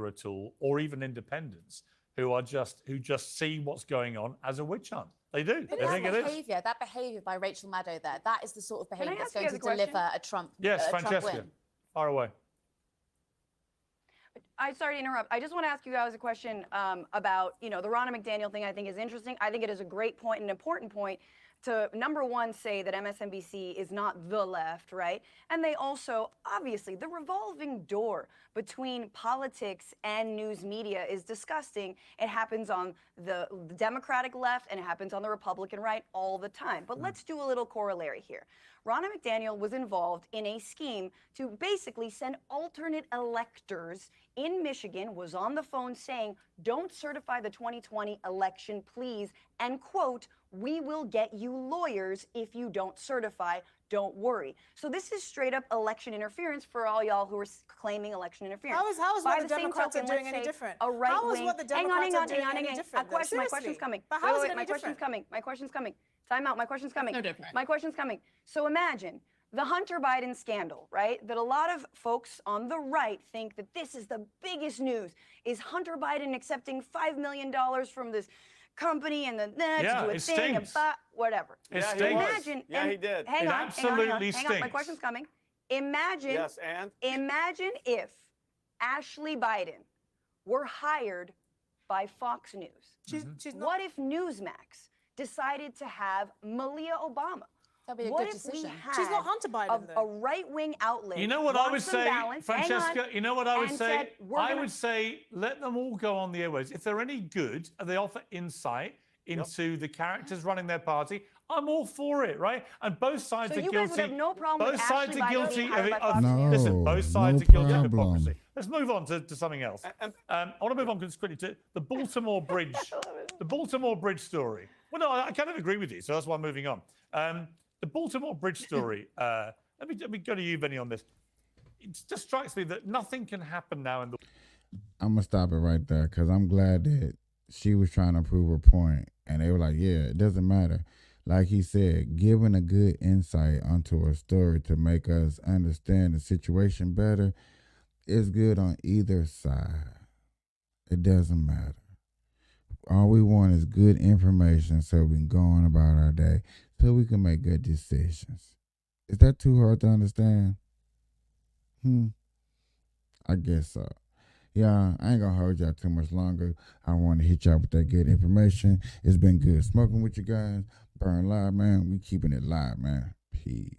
at all, or even independents, who just see what's going on as a witch hunt. They do. They think it is. That behavior by Rachel Maddow there, that is the sort of behavior that's ask you going to guys a question? deliver a Trump Yes, Trump Francesca, win. far away. Sorry to interrupt. I just want to ask you guys a question about, the Ronna McDaniel thing. I think is interesting. I think it is a great point, an important point to, number one, say that MSNBC is not the left, right? And they also, obviously, the revolving door between politics and news media is disgusting. It happens on the Democratic left and it happens on the Republican right all the time. But let's do a little corollary here. Ronna McDaniel was involved in a scheme to basically send alternate electors in Michigan, was on the phone saying, don't certify the 2020 election, please, and quote, we will get you lawyers if you don't certify Don't worry. So this is straight up election interference for all y'all who are claiming election interference. How is By what the same Democrats token, are doing let's any say different? A right How is wing. what the Hang Democrats on, are doing any different? My question's Seriously. coming. But how is it My any question's different? coming. My question's coming. Time out. My question's coming. No different. My question's coming. So imagine the Hunter Biden scandal, right? That a lot of folks on the right think that this is the biggest news. Is Hunter Biden accepting $5 million from this company and then to do a thing about whatever? It stinks. Imagine. Yeah, he did. Hang It on. absolutely Hang on. My stinks. question's coming. Imagine. Yes, and? Imagine if Ashley Biden were hired by Fox News. She's not. What if Newsmax decided to have Malia Obama? That'd be a What good if we decision. had She's not Hunter Biden, a though. right-wing outlet? You know what I would wants some say, balance, hang Francesca? on, You know what I would and say? said, we're I gonna- would say let them all go on the airways. If they're any good and they offer insight into the characters running their party, I'm all for it, right? And both sides So are you guilty. guys would have no problem with both sides Ashley are Biden guilty being hired by of, Fox News? listen, both No, sides no are guilty of problem. hypocrisy. Let's move on to something else. I want to move on quickly to the Baltimore Bridge, the Baltimore Bridge story. Well, no, I kind of agree with you, so that's why I'm moving on. The Baltimore Bridge story. Let me go to you, Benny, on this. It just strikes me that nothing can happen now in the. I'm gonna stop it right there because I'm glad that she was trying to prove her point, and they were like, "Yeah, it doesn't matter." Like he said, giving a good insight onto a story to make us understand the situation better is good on either side. It doesn't matter. All we want is good information so we can go on about our day, so we can make good decisions. Is that too hard to understand? I guess so. Yeah, I ain't gonna hold y'all too much longer. I want to hit y'all with that good information. It's been good smoking with you guys. Burn live, man. We keeping it live, man. Peace.